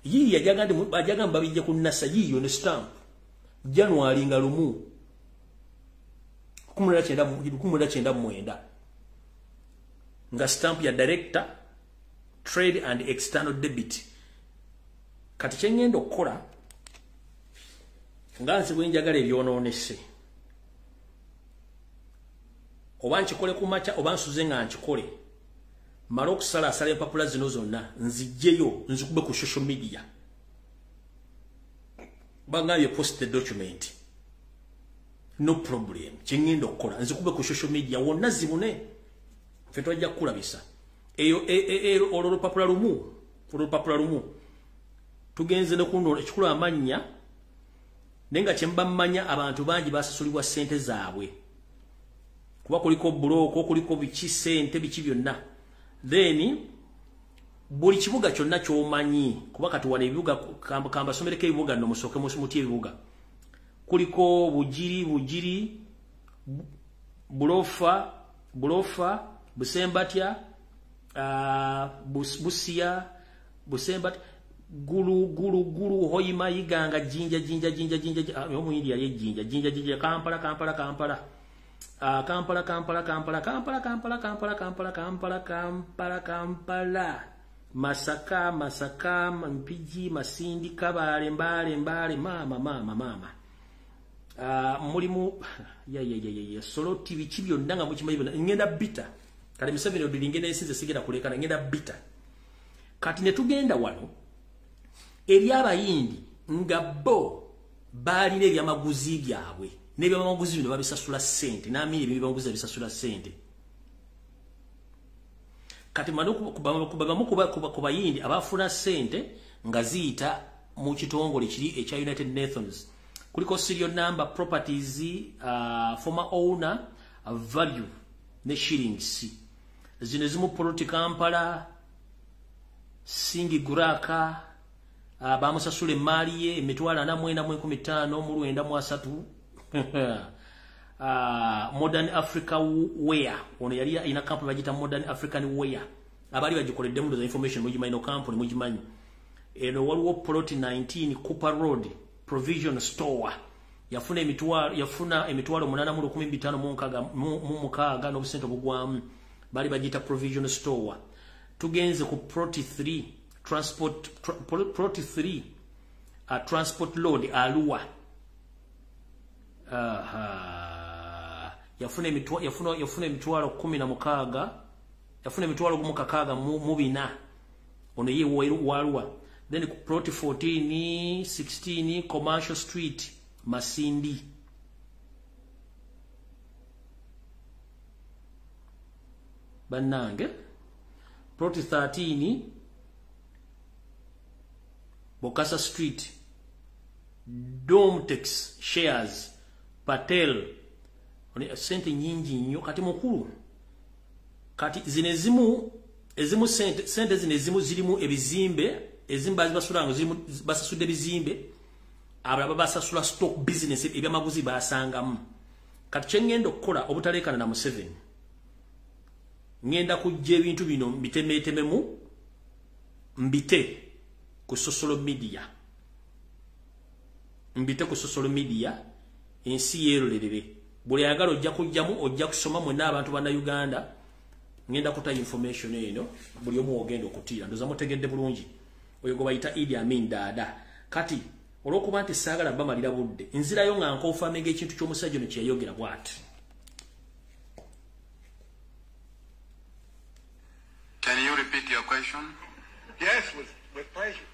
yiyo yajagamba babijja ku nasa yiyo ne stamp January nga 1999 nga stamp ya Director Trade and External Debit kati kyengenda okukola nga nsi bwenjagala ebyonoonese oba nkikole ku makya oba nsuze nga nkikole mala okusalaasala empapula zino zonna nzijjeyo nzikube ku social media bangambye post the document no problem kyengenda okukola nzikube ku social media wonna zibune ffe twajja kukulabisa eyo olupapula lumu tugenze ne kuno ekikulu amannya nenga kyemba mmanya abantu bangi basasulibwa ssente zaabwe kuba kuliko buloko kuliko biki ssente biki byonna then buli kibuga kyonna ky'omanyi kuba kati wana ebibuga kamba somereko ebibuga nno musooke muti ebibuga kuliko bugiri bulofa busembatya busia busembatya gulu hoima yiganga jinja yomu India ye jinja Kampala Masaka Mpiji Masindi Kabale Mbale mama mulimu solo TV kibyo ndanga mu kimayibo ngenda bita kale misabiro dilingene esinze sigera kulekana ngenda bita Kati ne tugenda wano eri abayindi nga bo balina ebyamaguzi byabwe n'ebyamaguzi bino babisasula ssente n'amini ebyamaguzi babisasula ssente. Kati kubayindi abafuna ssente nga ziyita mu kitongole kiri ekya United Nations kuliko serial number, properties, former owner, value ne shillings. Zino zimu Poloti Kampala, Singi Guraka, bamusasula emmali ye emitwalo 415 mu 933. Modern Africa Wear, ono yali ina company bagita Modern African Wear. Abali bagikoleddemu ndo information mugimanyi no company mugimanyi. Eno waliwo Poloti 19 Cooper Road Provision Store. Yafuna emitwalo 815 mu mukaaga n'obusente obugwamu. Bali bagita Provision Store. Tugenze ku Poloti 3 Transport Load Alua. Yafuna emitwalo 16, yafuna emitwalo 16 mu bina. Ono ye walua. Then Poloti 14 16 Commercial Street Masindi. Banange Poloti 13 Bokassa Street Domtex Shares Patel. Oni sente nyingi nnyo kati mukulu. Kati zinezimu ezimu sente zinezimu zirimu ebizimbe ezimba zibasulanga zirimu basasudde bizimbe abalaba basasula stock business ebyamaguzi basangamu. Kati kyengenda okukola obutalekana na Museveni ngenda kujja ebintu bino mbitemetememu mbite ku social media. Mbite ku social media ensi yerolerere. Buli ayagala ojja kujjamu ojja kusoma mwenna abantu bana Uganda. Ngenda kuta information eno buli omu ogenda okutira ndoza mutegedde bulungi. Oyo go bayita Idi Amin Dada. Kati olwokuba nti saagala bamalira budde nzirayo nga nkoofamenge ekintu ky'omusajja ono kye yayogera bw'ati. Can you repeat your question? Yes, with pleasure.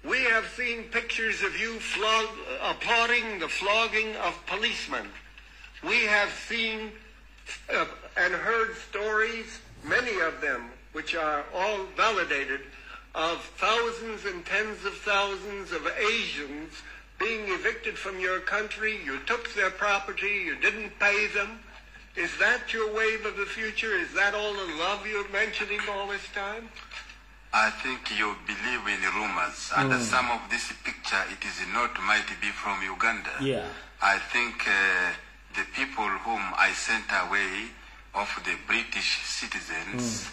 We have seen pictures of you applauding the flogging of policemen. We have seen and heard stories, many of them, which are all validated, of thousands and tens of thousands of Asians being evicted from your country. You took their property, you didn't pay them. Is that your wave of the future? Is that all the love you're mentioning all this time? I think you believe in rumors, and some of this picture, it is not might be from Uganda. Yeah. I think the people whom I sent away of the British citizens,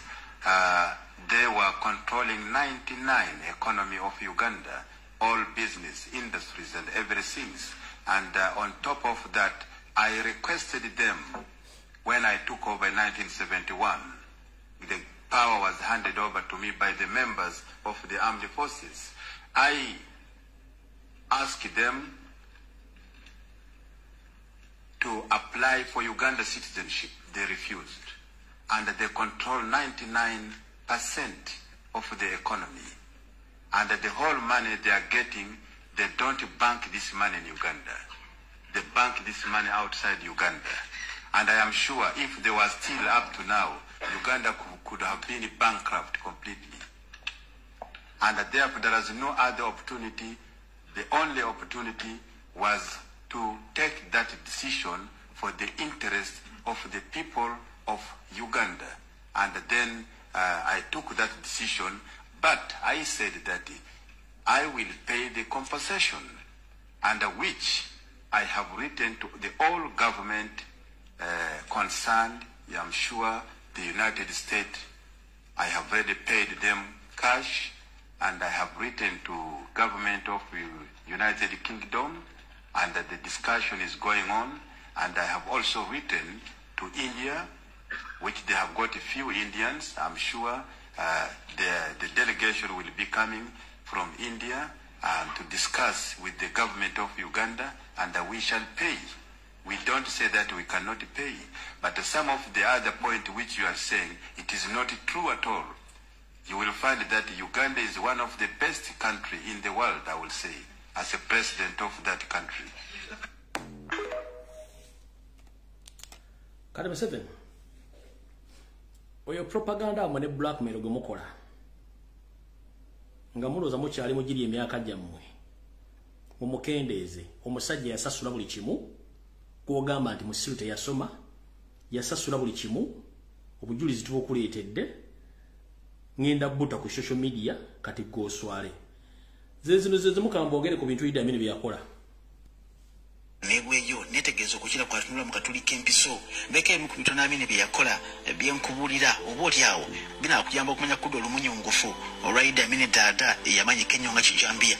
they were controlling 99 economy of Uganda, all business, industries, and everything. And on top of that, I requested them when I took over in 1971. The power was handed over to me by the members of the armed forces. I asked them to apply for Uganda citizenship. They refused. And they control 99% of the economy. And the whole money they are getting, they don't bank this money in Uganda. They bank this money outside Uganda. And I am sure if they were still up to now, Uganda could have been bankrupt completely. And therefore there is no other opportunity. The only opportunity was to take that decision for the interest of the people of Uganda. And then I took that decision, but I said that I will pay the compensation, and which I have written to the all government concerned. I'm sure the United States, I have already paid them cash, and I have written to government of United Kingdom, and the discussion is going on. And I have also written to India, which they have got a few Indians. I'm sure the delegation will be coming from India to discuss with the government of Uganda, and we shall pay. We don't say that we cannot pay, but some of the other point which you are saying, it is not true at all. you will find that Uganda is one of the best country in the world, I will say, as a president of that country. KADIMA 7. Oyo propaganda amane blackmail gumukola. Nga muloza mukyali mugiri emyaka gyammwe. Omukendeze, omusajja yasasula buli kimu, kwogamba nti musiru teyasoma, yasasula buli kimu, obujulizi tubukuleetedde, ngenda buta ku social media kati goswale. Zezino mukambogere ku bintu Idi Amin byakola. Negweyo netegezo kukira kwa tunula mukatulika empiso beke mu kubito namine byakola byenkubulira obotyawo bina kuyamba okumanya kudo olumunyo ngufu olwaida mine dada yamanyi Kenya nga kijambia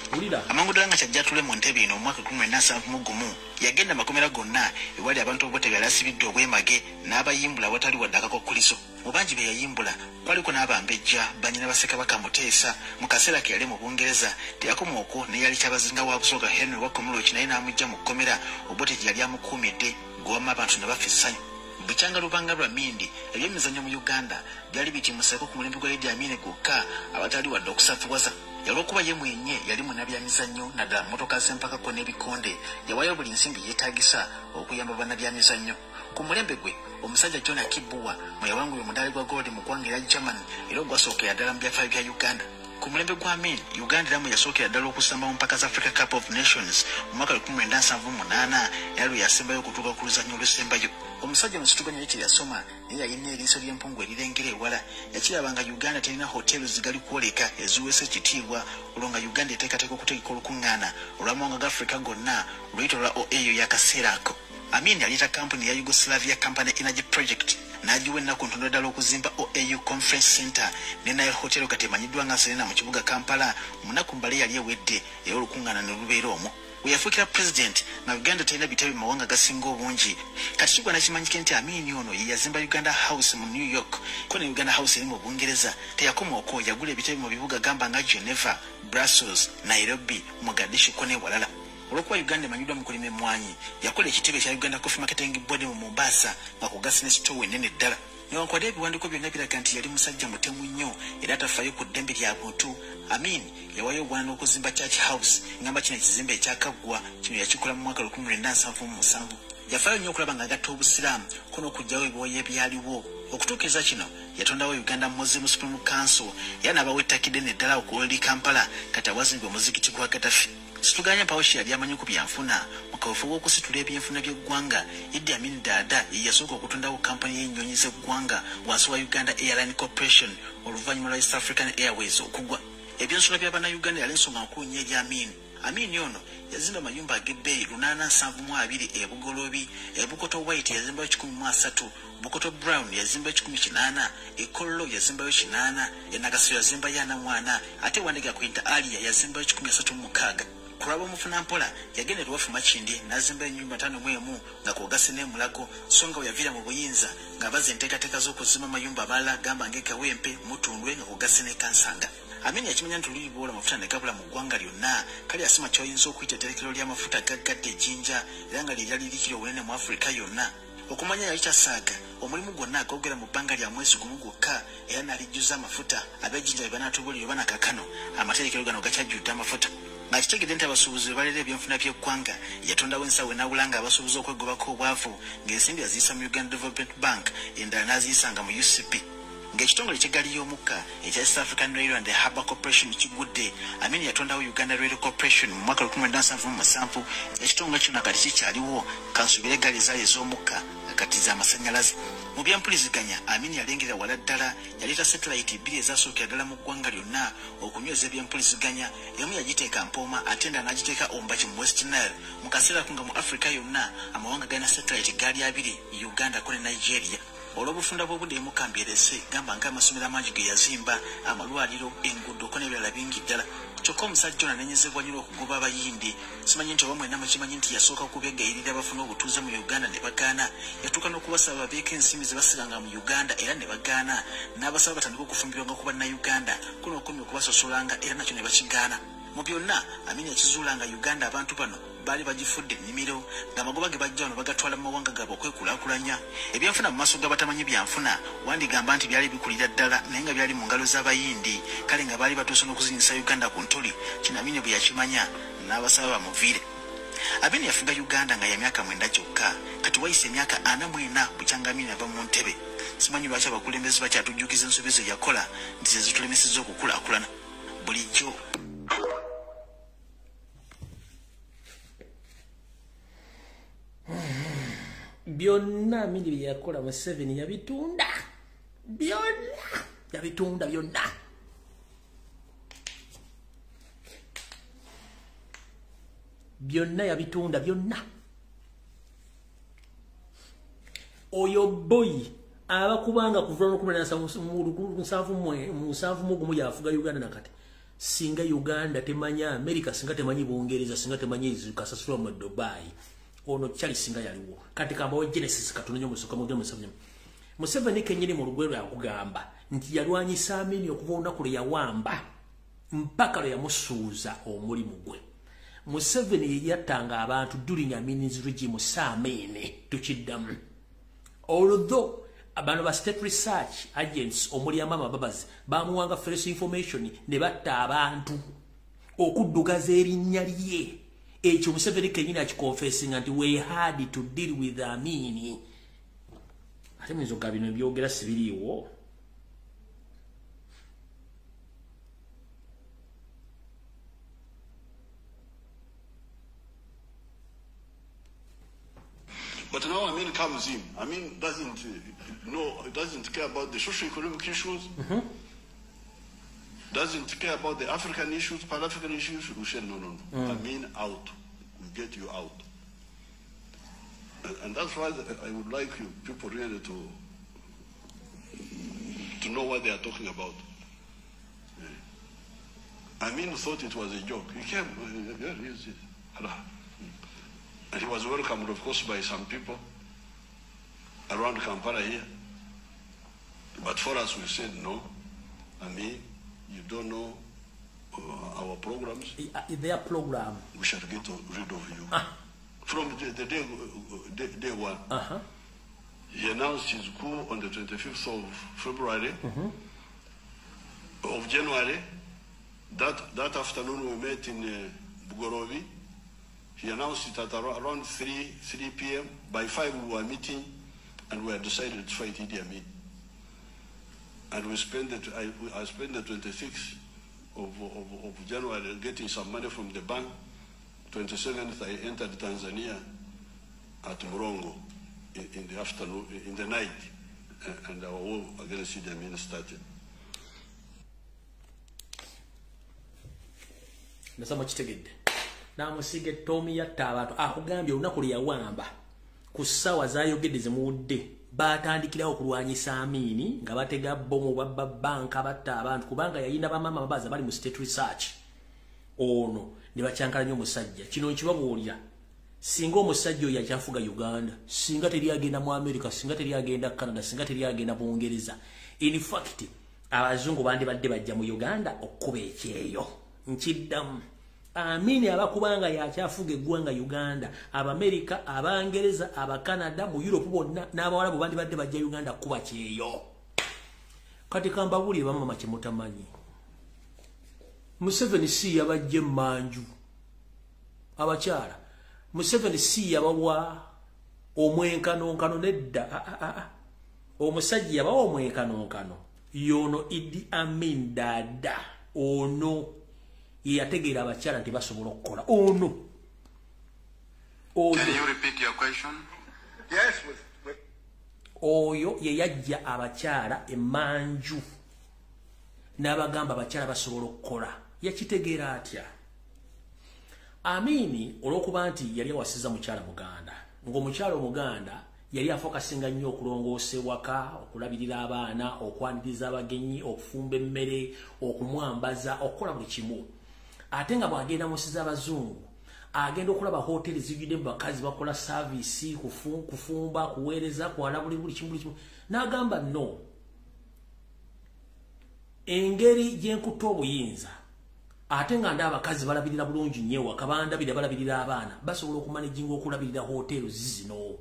amangu dalanga kyajjatule mu ntebe ino mwaka 1971 yagenda makomera gonna ewali abantu obote byalasibidde obwemage n'abayimbula watali wadaka ko kuliso mubanji be yayimbula kwaliko n'abambejja banyina baseka bakamuteesa mu kaseera ke yali mu Bungereza teyakomoko ne yali kyabazinga wa busoga Henry wakomulo kinayi n'amujja mu komera obote yali amukumidde gwama abantu nabafisanya bichanga lubanga lwa mindi ebyemizanyo mu Uganda byali bitimuseko ku mulembe gwa Idi Amin gokka abatali wadde okusafuwaza yalokuba ye mwenye yali munabyamizanyo naddala motoka zempaka ko n'ebikonde yawayo buli nsimbi yeetagisa okuyamba bannabyamizanyo ku mulembe gwe omusajja John Akibuwa mu yawangu y'omudali gwa gold mu ggwanga erya Germany era ogwasookera ddala mu byafaayo bya Uganda. Ku mulembe gwa Amin, Uganda eramu yasookera ddala okusamba mu mpaka za Africa Cup of Nations mu mwaka 1978 era lwe yasembayo okutuuka ku luzannya olusembayo. Omusajja musituganya ekiri yasoma naye yalina eriiso ly'empungu erirengera ewala yakirabanga Uganda terina hotelu zigali kwoleka eziweesa ekitiibwa olwo nga Uganda eteekateeka okutegeka olukuŋŋaana olw'amawanga ga Africa gonna oluyito lwa OAU y'akaseera ako. Amin yaleta kampuni ya Yugoslavia Company Energy Project n'agiwa ennaku ntono ddala okuzimba OAU Conference Center ne nayo hotelu kati emanyiddwa nga Serena mu kibuga Kampala munaku mbale yali ewedde era olukuŋŋaana ne lubeera omwo. Weyafuukira president na Uganda terina bitebe mawanga gasinga obungi kati kigwa nakimanyike nti Amin ono ye yazimba Uganda House mu New York ko ne Uganda House eri mu Bungereza teyakoma okwo yagula ebitebe mu bibuga gamba nga Geneva, Brussels, Nairobi, Mogadishu ko ne walala. Olwokuba Uganda emanyiddwa mu kulima emmwanyi yakola ekitebe kya Uganda Coffee Marketing Board mu Mombasa nga kugasa ne store ennene ddala newankwadde ebiwandiiko byonna biraga nti yali musajja mutemu nnyo era atafaayo ku ddembe lya buntu. Amin yawayo obwana n'okuzimba Church House ngamba kino ekizimbe ekyakaggwa kino yakikola mu mwaka 1977 yafaayo nnyo okulaba nga agatta obusiraamu ko n'okugyawo ebiwoya ebyaliwo okutuukiriza kino yatondawo Uganda Muslim Supreme Council era n'abawa ettakidde neddala okuwoli Kampala kati awazimbwa omuzikiti gwa Gaddafi. Situganya Pawoshi yali amanyi ku byanfuna mu kaweefube w'okusitula ebyenfuna by'eggwanga Idi Amin dada ye yasooka okutondawo kampani y'ennyonyi z'eggwanga wansi wa Uganda Airline Corporation oluvannyuma lwa East African Airways okugwa. Ebyensula bya bannayuganda yali ensonga nkulu nnyo eri Amin. Amin ono yazimba amayumba ag'ebbeeyi 872 ebugolobi ebukoto White yazimbayo 103 Bukoto Brown yazimba 18 Ekollo yazimbayo 8 Enagaso yazimbayo 4 ate Wandega Kwinta Alia yazimbayo 36 Kuraba mufuna mpola yagenda tuwafu machindi nazimba ennyumba 5 mwemu nga kwogase ne mulago songa yavira mu buyinza nga baze nteekateeka z'okuzimba mayumba bala gamba ng'ekawempe mutundwe nga kwogase ne kansanga. Amin yakimanya nti oluli bwola amafuta ne gabula mu ggwanga lyonna kali asima kyoyinza okuyita etterekero ly'amafuta gaggadde ejjinja era nga lyali likiri obunene mu Afrika yonna. Okumanya yali kyasaaga omulimu gwonna agogera mu bbanga lya mwezi gumu gwokka era n'alijjuza amafuta ab'ejjinja bye banaatubulira oba nakakano amaterekero gano gakyajjudde amafuta. Nakitegedde nti abasuubuzi be balera ebyenfuna by'eggwanga yatondawo ensawo enawulanga abasuubuzi okwegobako obwavu ng'ensimbi yaziyisa mu Uganda Development Bank endala n'aziyisanga mu UCP. Ng'ekitongole ky'eggaali y'omukka ekya East African Rail and Harbour Corporation kigudde Amin yatondawo Uganda Rail Corporation mu mwaka 1977 ekitongole kino kati kikyaliwo kansubira eggaali ezaali ez'omukka kati z'amasannyalaze. Mu byempuliziganya Amin yalengera wala ddala yaleeta satellite 2 ezasookera ddala mu ggwanga lyonna okunyweza ebyempuliziganya emu yagiteeka Mpooma ate endala n'agiteeka Ombaki mu West Nile mu kaseera ko nga mu Afrika yonna amawanga galina satellite gaali 2 Uganda ko ne Nigeria. Olw'obufunda bw'obudde mukambirese gamba ng'amasomero amangi ge yazimba amalwaliro enguudo ko n'ebirala bingi ddala kyokka omusajja ono anenyezebwa nnyo okugoba abayindi. Simanyi nti oba mwenna mukimanyi nti yasooka okubegayirira abafuna obutuuze mu Uganda ne bagaana yatuuka n'okubasaba babeeko ensimbi ze basiganga mu Uganda era ne bagaana n'abasaba batandika okufumbirwanga ku bannayuganda kuno okumya okubasosolanga era nakyo ne bakigaana. Mu byonna Amin yakizuulanga Uganda abantu bano bali bagifudde ennimiro ng'amagoba ge bajja wano bagatwala mu mawanga gaabwe okwekulaakulanya. Ebyanfuna mu maaso g'abatamanyi byanfuna wandigamba nti byali bikulira ddala naye nga byali mu ngalo z'abayindi, kale nga baali batuuse n'okuzinyisa Uganda ku ntuli. Kinamine bwe yakimanya n'abasaba bamuviire. Abeni yafuga Uganda nga ya myaka 9 kyokka, kati wayise emyaka 44 Bucyangamini ava mu ntebe. Simanyi lwaki abakulembeze bakyatujjukiza ensobi ze yakola nti ze zitulemesezza okukulaakulana bulijjo. Byonna Amini bye yakola Museveni yabitunda. Byonna yabitunda byonna. Byonna yabitunda byonna. Oyo boy abakubanga kuva no kumena musanvu mugumu yafuga Uganda nakati. Singa Uganda temanya America, singa temanyi Bungereza, singa temanyi kasasula mu Dubai. Ono chali singa yaliwo. Kati kamba wa Genesis katunanyo musoka mu Museveni. Museveni kenyini mu lugwero yakugamba nti yalwanyisa Amini okuva olunaku lwe yawamba mpaka lwe yamusuuza omulimu gwe. Museveni yattanga abantu during Amini's regime Samene tukiddamu. Although abantu ba state research agents omuli amama babazi bamuwanga fresh information ne batta abantu okuddugaza erinnya lye. Ekyo Museveni kenyini akikonfessing nti we had to deal with Amini. Ate mwizoga bino ebyogera sibiriiwo. But now Amin comes in. Amin doesn't care about the socio-economic issues. Doesn't care about the African issues, Pan-African issues. We said no. Amin out. We get you out. And that's why I would like you people really to know what they are talking about. Amin thought it was a joke. He came. And he was welcomed, of course, by some people around Kampala here. But for us, we said, no, Amin, you don't know our programs. Their program. We shall get rid of you. From the day one. He announced his coup on the 25th of February. Of January. That afternoon, we met in Bugorovi. He announced it at around 3 p.m. By 5 we were meeting and we had decided to fight Idi Amin. And we spent I spent the 26th of January getting some money from the bank. 27th I entered Tanzania at Murongo in the afternoon, in the night, and our war against Idi Amin started. Namusige Tommy yatta abantu akugambye olunaku lye yawamba ku ssaawa zaayogedde zimuwudde baatandikirawo okulwanyisa Amini nga batega bomu babba banka batta abantu kubanga yayina bamama babaza bali mu state research ono ne bakyankala nnyo omusajja kino nkibabuulira singa omusajja oyo yakyafuga Uganda singa teri agenda mu America singa teri agenda Canada singa teri agenda Bungereza in fact abazungu bandibadde bajja mu Uganda okkuba ekyeyo nkiddamu Amini abakubanga yakyafuga eggwanga Uganda, Abamerika, Abangereza, Abakanada, mu Europe bonna n'abawalabu bandibadde bajja Uganda kuba kyeyo. Kati kambabuli bamama kimutamanyi. Museveni si yabajje manju. Abakyala. Museveni si yabawa omwenkanonkano nedda. Omusajja yabawa omwenkanonkano. Yono Idi Amin dada. Ono. Yategera abakyala nti basobola okukola ono. Can you repeat your question? Yes, oyo ye yajja abakyala emanju n'abagamba abakyala basobola okukola yakitegeera atya. Amini olw'okuba nti yali awasiza mukyala Muganda ng'omukyala Omuganda yali afokasinga nnyo okulongoosa ewaka, okulabirira abaana, okwaniriza abagenyi, okufumba emmere, okumwambaza, okukola buli kimu. Ate nga bw'agenda musiza abazungu agenda okulaba hoteli zijjudde mu bakazi bakola service, kufumba, kuweereza, kwalabula buli kimu. N'agamba no, engeri gye nkutte obuyinza ate nga ndaba abakazi balabirira bulungi nnyo akabandabira balabirira abaana basobola okumanejinga okulabirira hotels zino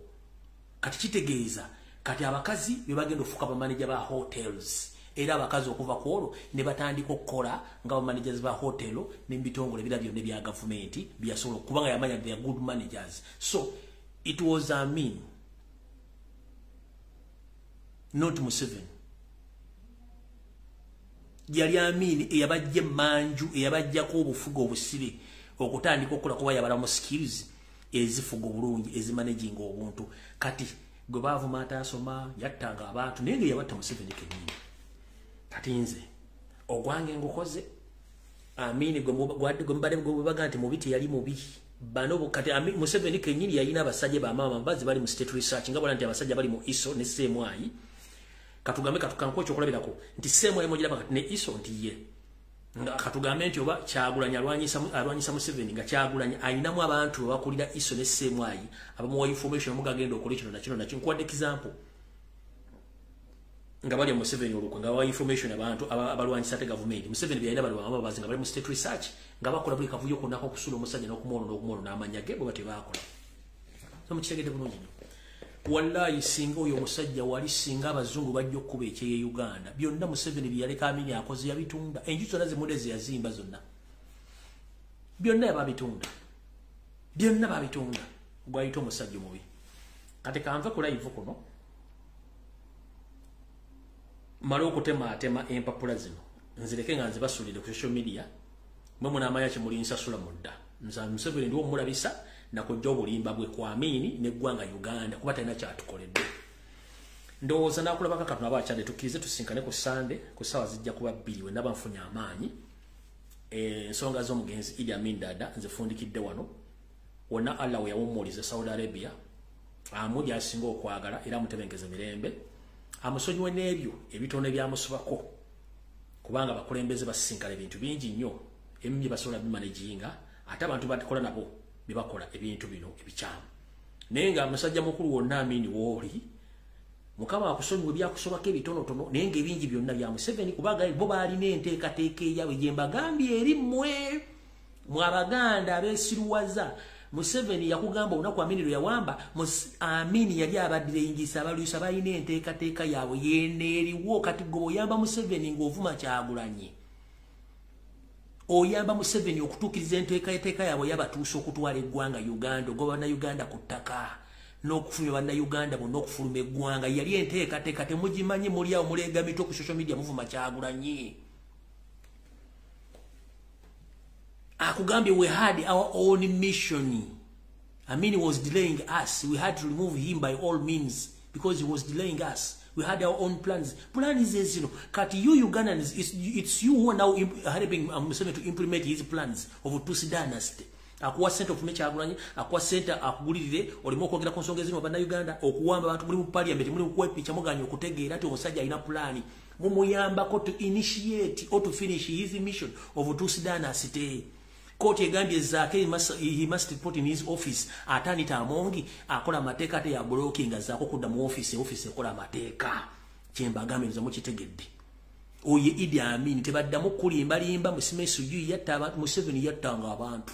kati kitegeeza kati abakazi be bagenda ofuuka bamaneja ba hotels era abakazi okuva ku olwo ne batandika okukola nga bamanagers ba hotelo n'ebitongole ebira byonna bya gavumenti byasobola okuba nga yamanya they are good managers. So it was Amin, not Museveni. Yali Amin eyabajja manju eyabajjako obufugo obusibe okutandika okukola kuba yabala mu skills ezifuga obulungi ezimanaging obuntu. Kati gwe bavuma atasoma yattanga abantu naye yabatta Museveni kennyini. Kati nze ogwange ngokoze Amin gwe baga nti mubiti yali mubi bano kati Museveni kennyini yalina abasajja ba mama mbazi bali mu state research nga bala nti abasajja bali mu ISO ne semwayi katugambe katukanko ekyokulabirako nti semwayi mojira bakati ne ISO nti ye nga katugambe nti oba Kyagulanya alwanyisa Museveni nga Kyagulanya ayinamu abantu bakulira ISO ne semwayi abamuwa information mugagenda okola kino nakyo nkuwadde example nga bali Museveni olukwe nga wa information abantu abalwanyisa te government Museveni byalina bali bamama bazinga bali mu state research nga bakola buli kavuyo konako kusula omusajja n'okumwono n'amanyage bo bate bakola so mukitegedde bulungi wallahi singa oyo omusajja wali singa abazungu bajja okuba ekyeye Uganda byonna Museveni byaleka Amini akoze yabitunda enju zonna zimudezi yazimba zonna byonna yababitunda gwayita omusajja mubi. Kati kanve ku live kuno mala okutema empapula zino nzireke nga nzibasulire ku social media mwe munamanya kimuli nsasula mudda nza Museveni ndiwo mulabisa nakujja obulimba bwe kwa Amini neggwanga Uganda kuba talina kyatukoledde. Ndowooza nakulabaka katono abakyadde tukkirize tusinkane ku Sunday ku ssaawa zijja kuba 2 we ndaba nfunye amaanyi ensonga z'omugenzi Idi Amin Dada nzifundikidde wano wonna Allah we yawummuliza Saudi Arabia amuli asinga okwagala era amutebenkeze mirembe amusonyiwe n'ebyo ebitono ebyamusubako kubanga bakulembeze basinkala ebintu bingi nnyo ebimye basobola bimanaginga ate abantu bakola nabo bibakola ebintu bino ebikyamu naye nga musajja mukulu wonna Amini wooli Mukama akusonyiwe byakusobako ebitonotono naye nga ebingi byonna bya Museveni kubanga bo baalina enteekateeka eyawe gye mbagambye eri mmwe Abaganda abeesiruwaza Museveni yakugamba olunaku Amini lwe yawamba Amini yali abaddirengisa abalwisa balina enteekateeka yaabwe yeneeriwo kati gwe oyamba Museveni ng'ovuma Kyagulanye oyamba Museveni okutuukiriza enteekateeka yaabwe yabatuusa okutwala eggwanga Uganda ogoba Bannayuganda ku ttaka n'okufulumya Bannayuganda bonna okufuluma eggwanga yali enteekateeka temugimanye muli awo muleegamitwe ku social media muvuma Kyagulanye. Akugambye we had our own mission. Amini was delaying us. We had to remove him by all means because he was delaying us. We had our own plans. Plans is, you know, Kati you Ugandans, it's you who are now helping Museveni to implement his plans of Tutsi dynasty. Akuwa center of Kyagulanye, akuwa center akugulirire olimo kwogera ku nsonga ezimu Bannayuganda okuwamba abantu muri mu parliament muri kwepicha muganya okutegeera ati omusajja alina plan mumuyambako to initiate or to finish his mission of Tutsi dynasty. Koti egambye zaake he must report in his office atanita amongi akola mateeka ate ya blocking azaako kudda mu office ekola mateeka kyembagambe nza mukitegedde oye Idi Amin tebaddamu kulimbalimba Musimesu yu yatta abantu Museveni yattanga abantu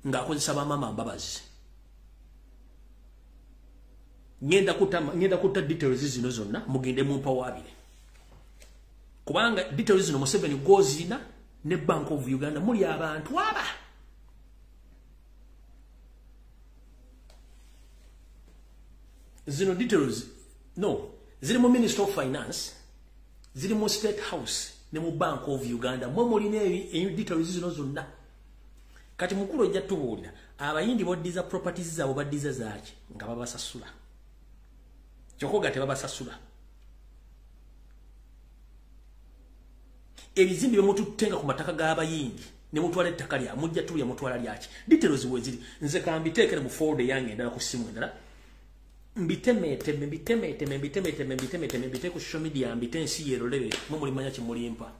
ng'akozesa bamama mbabazi ngenda kutta details zino zonna mugende mumpawabire kubanga details zino Museveni gozina ne Bank of Uganda muli abantu aba zino details no ziri mu Minister of Finance ziri mu State House ne mu Bank of Uganda mwe muli ne details zino zonna kati mukulu ojja tubuulira abayindi boddiza properties zaabo baddiza zaaki nga babasasula kyokoga tebabasasula ebizimbi byemututenga ku mataka g'abayindi ne mutwala ettaka lya mujja tulya mutwala lyaki details we ziri nze kambiteekere mu folder yange endala ku simu endala mbitemeete ku social media mbite ensi yerolere mulimanya kimulimpa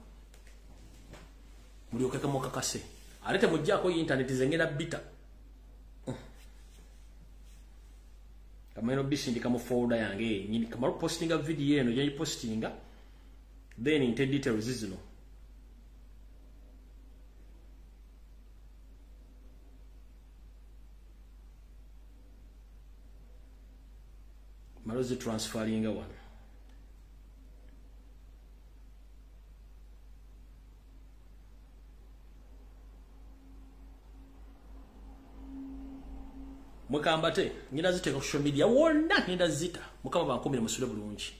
muliokeka mukakase alete mujjako internet zengera bita kamero bisindika mu folder yange nyini kamaro postinga video eno yayi postinga then inte details zino Waliwo transferringa wano. Mwekambate, nyina ziteeka ku social media wonna nenda zita. Mukama bankumire musule bulungi.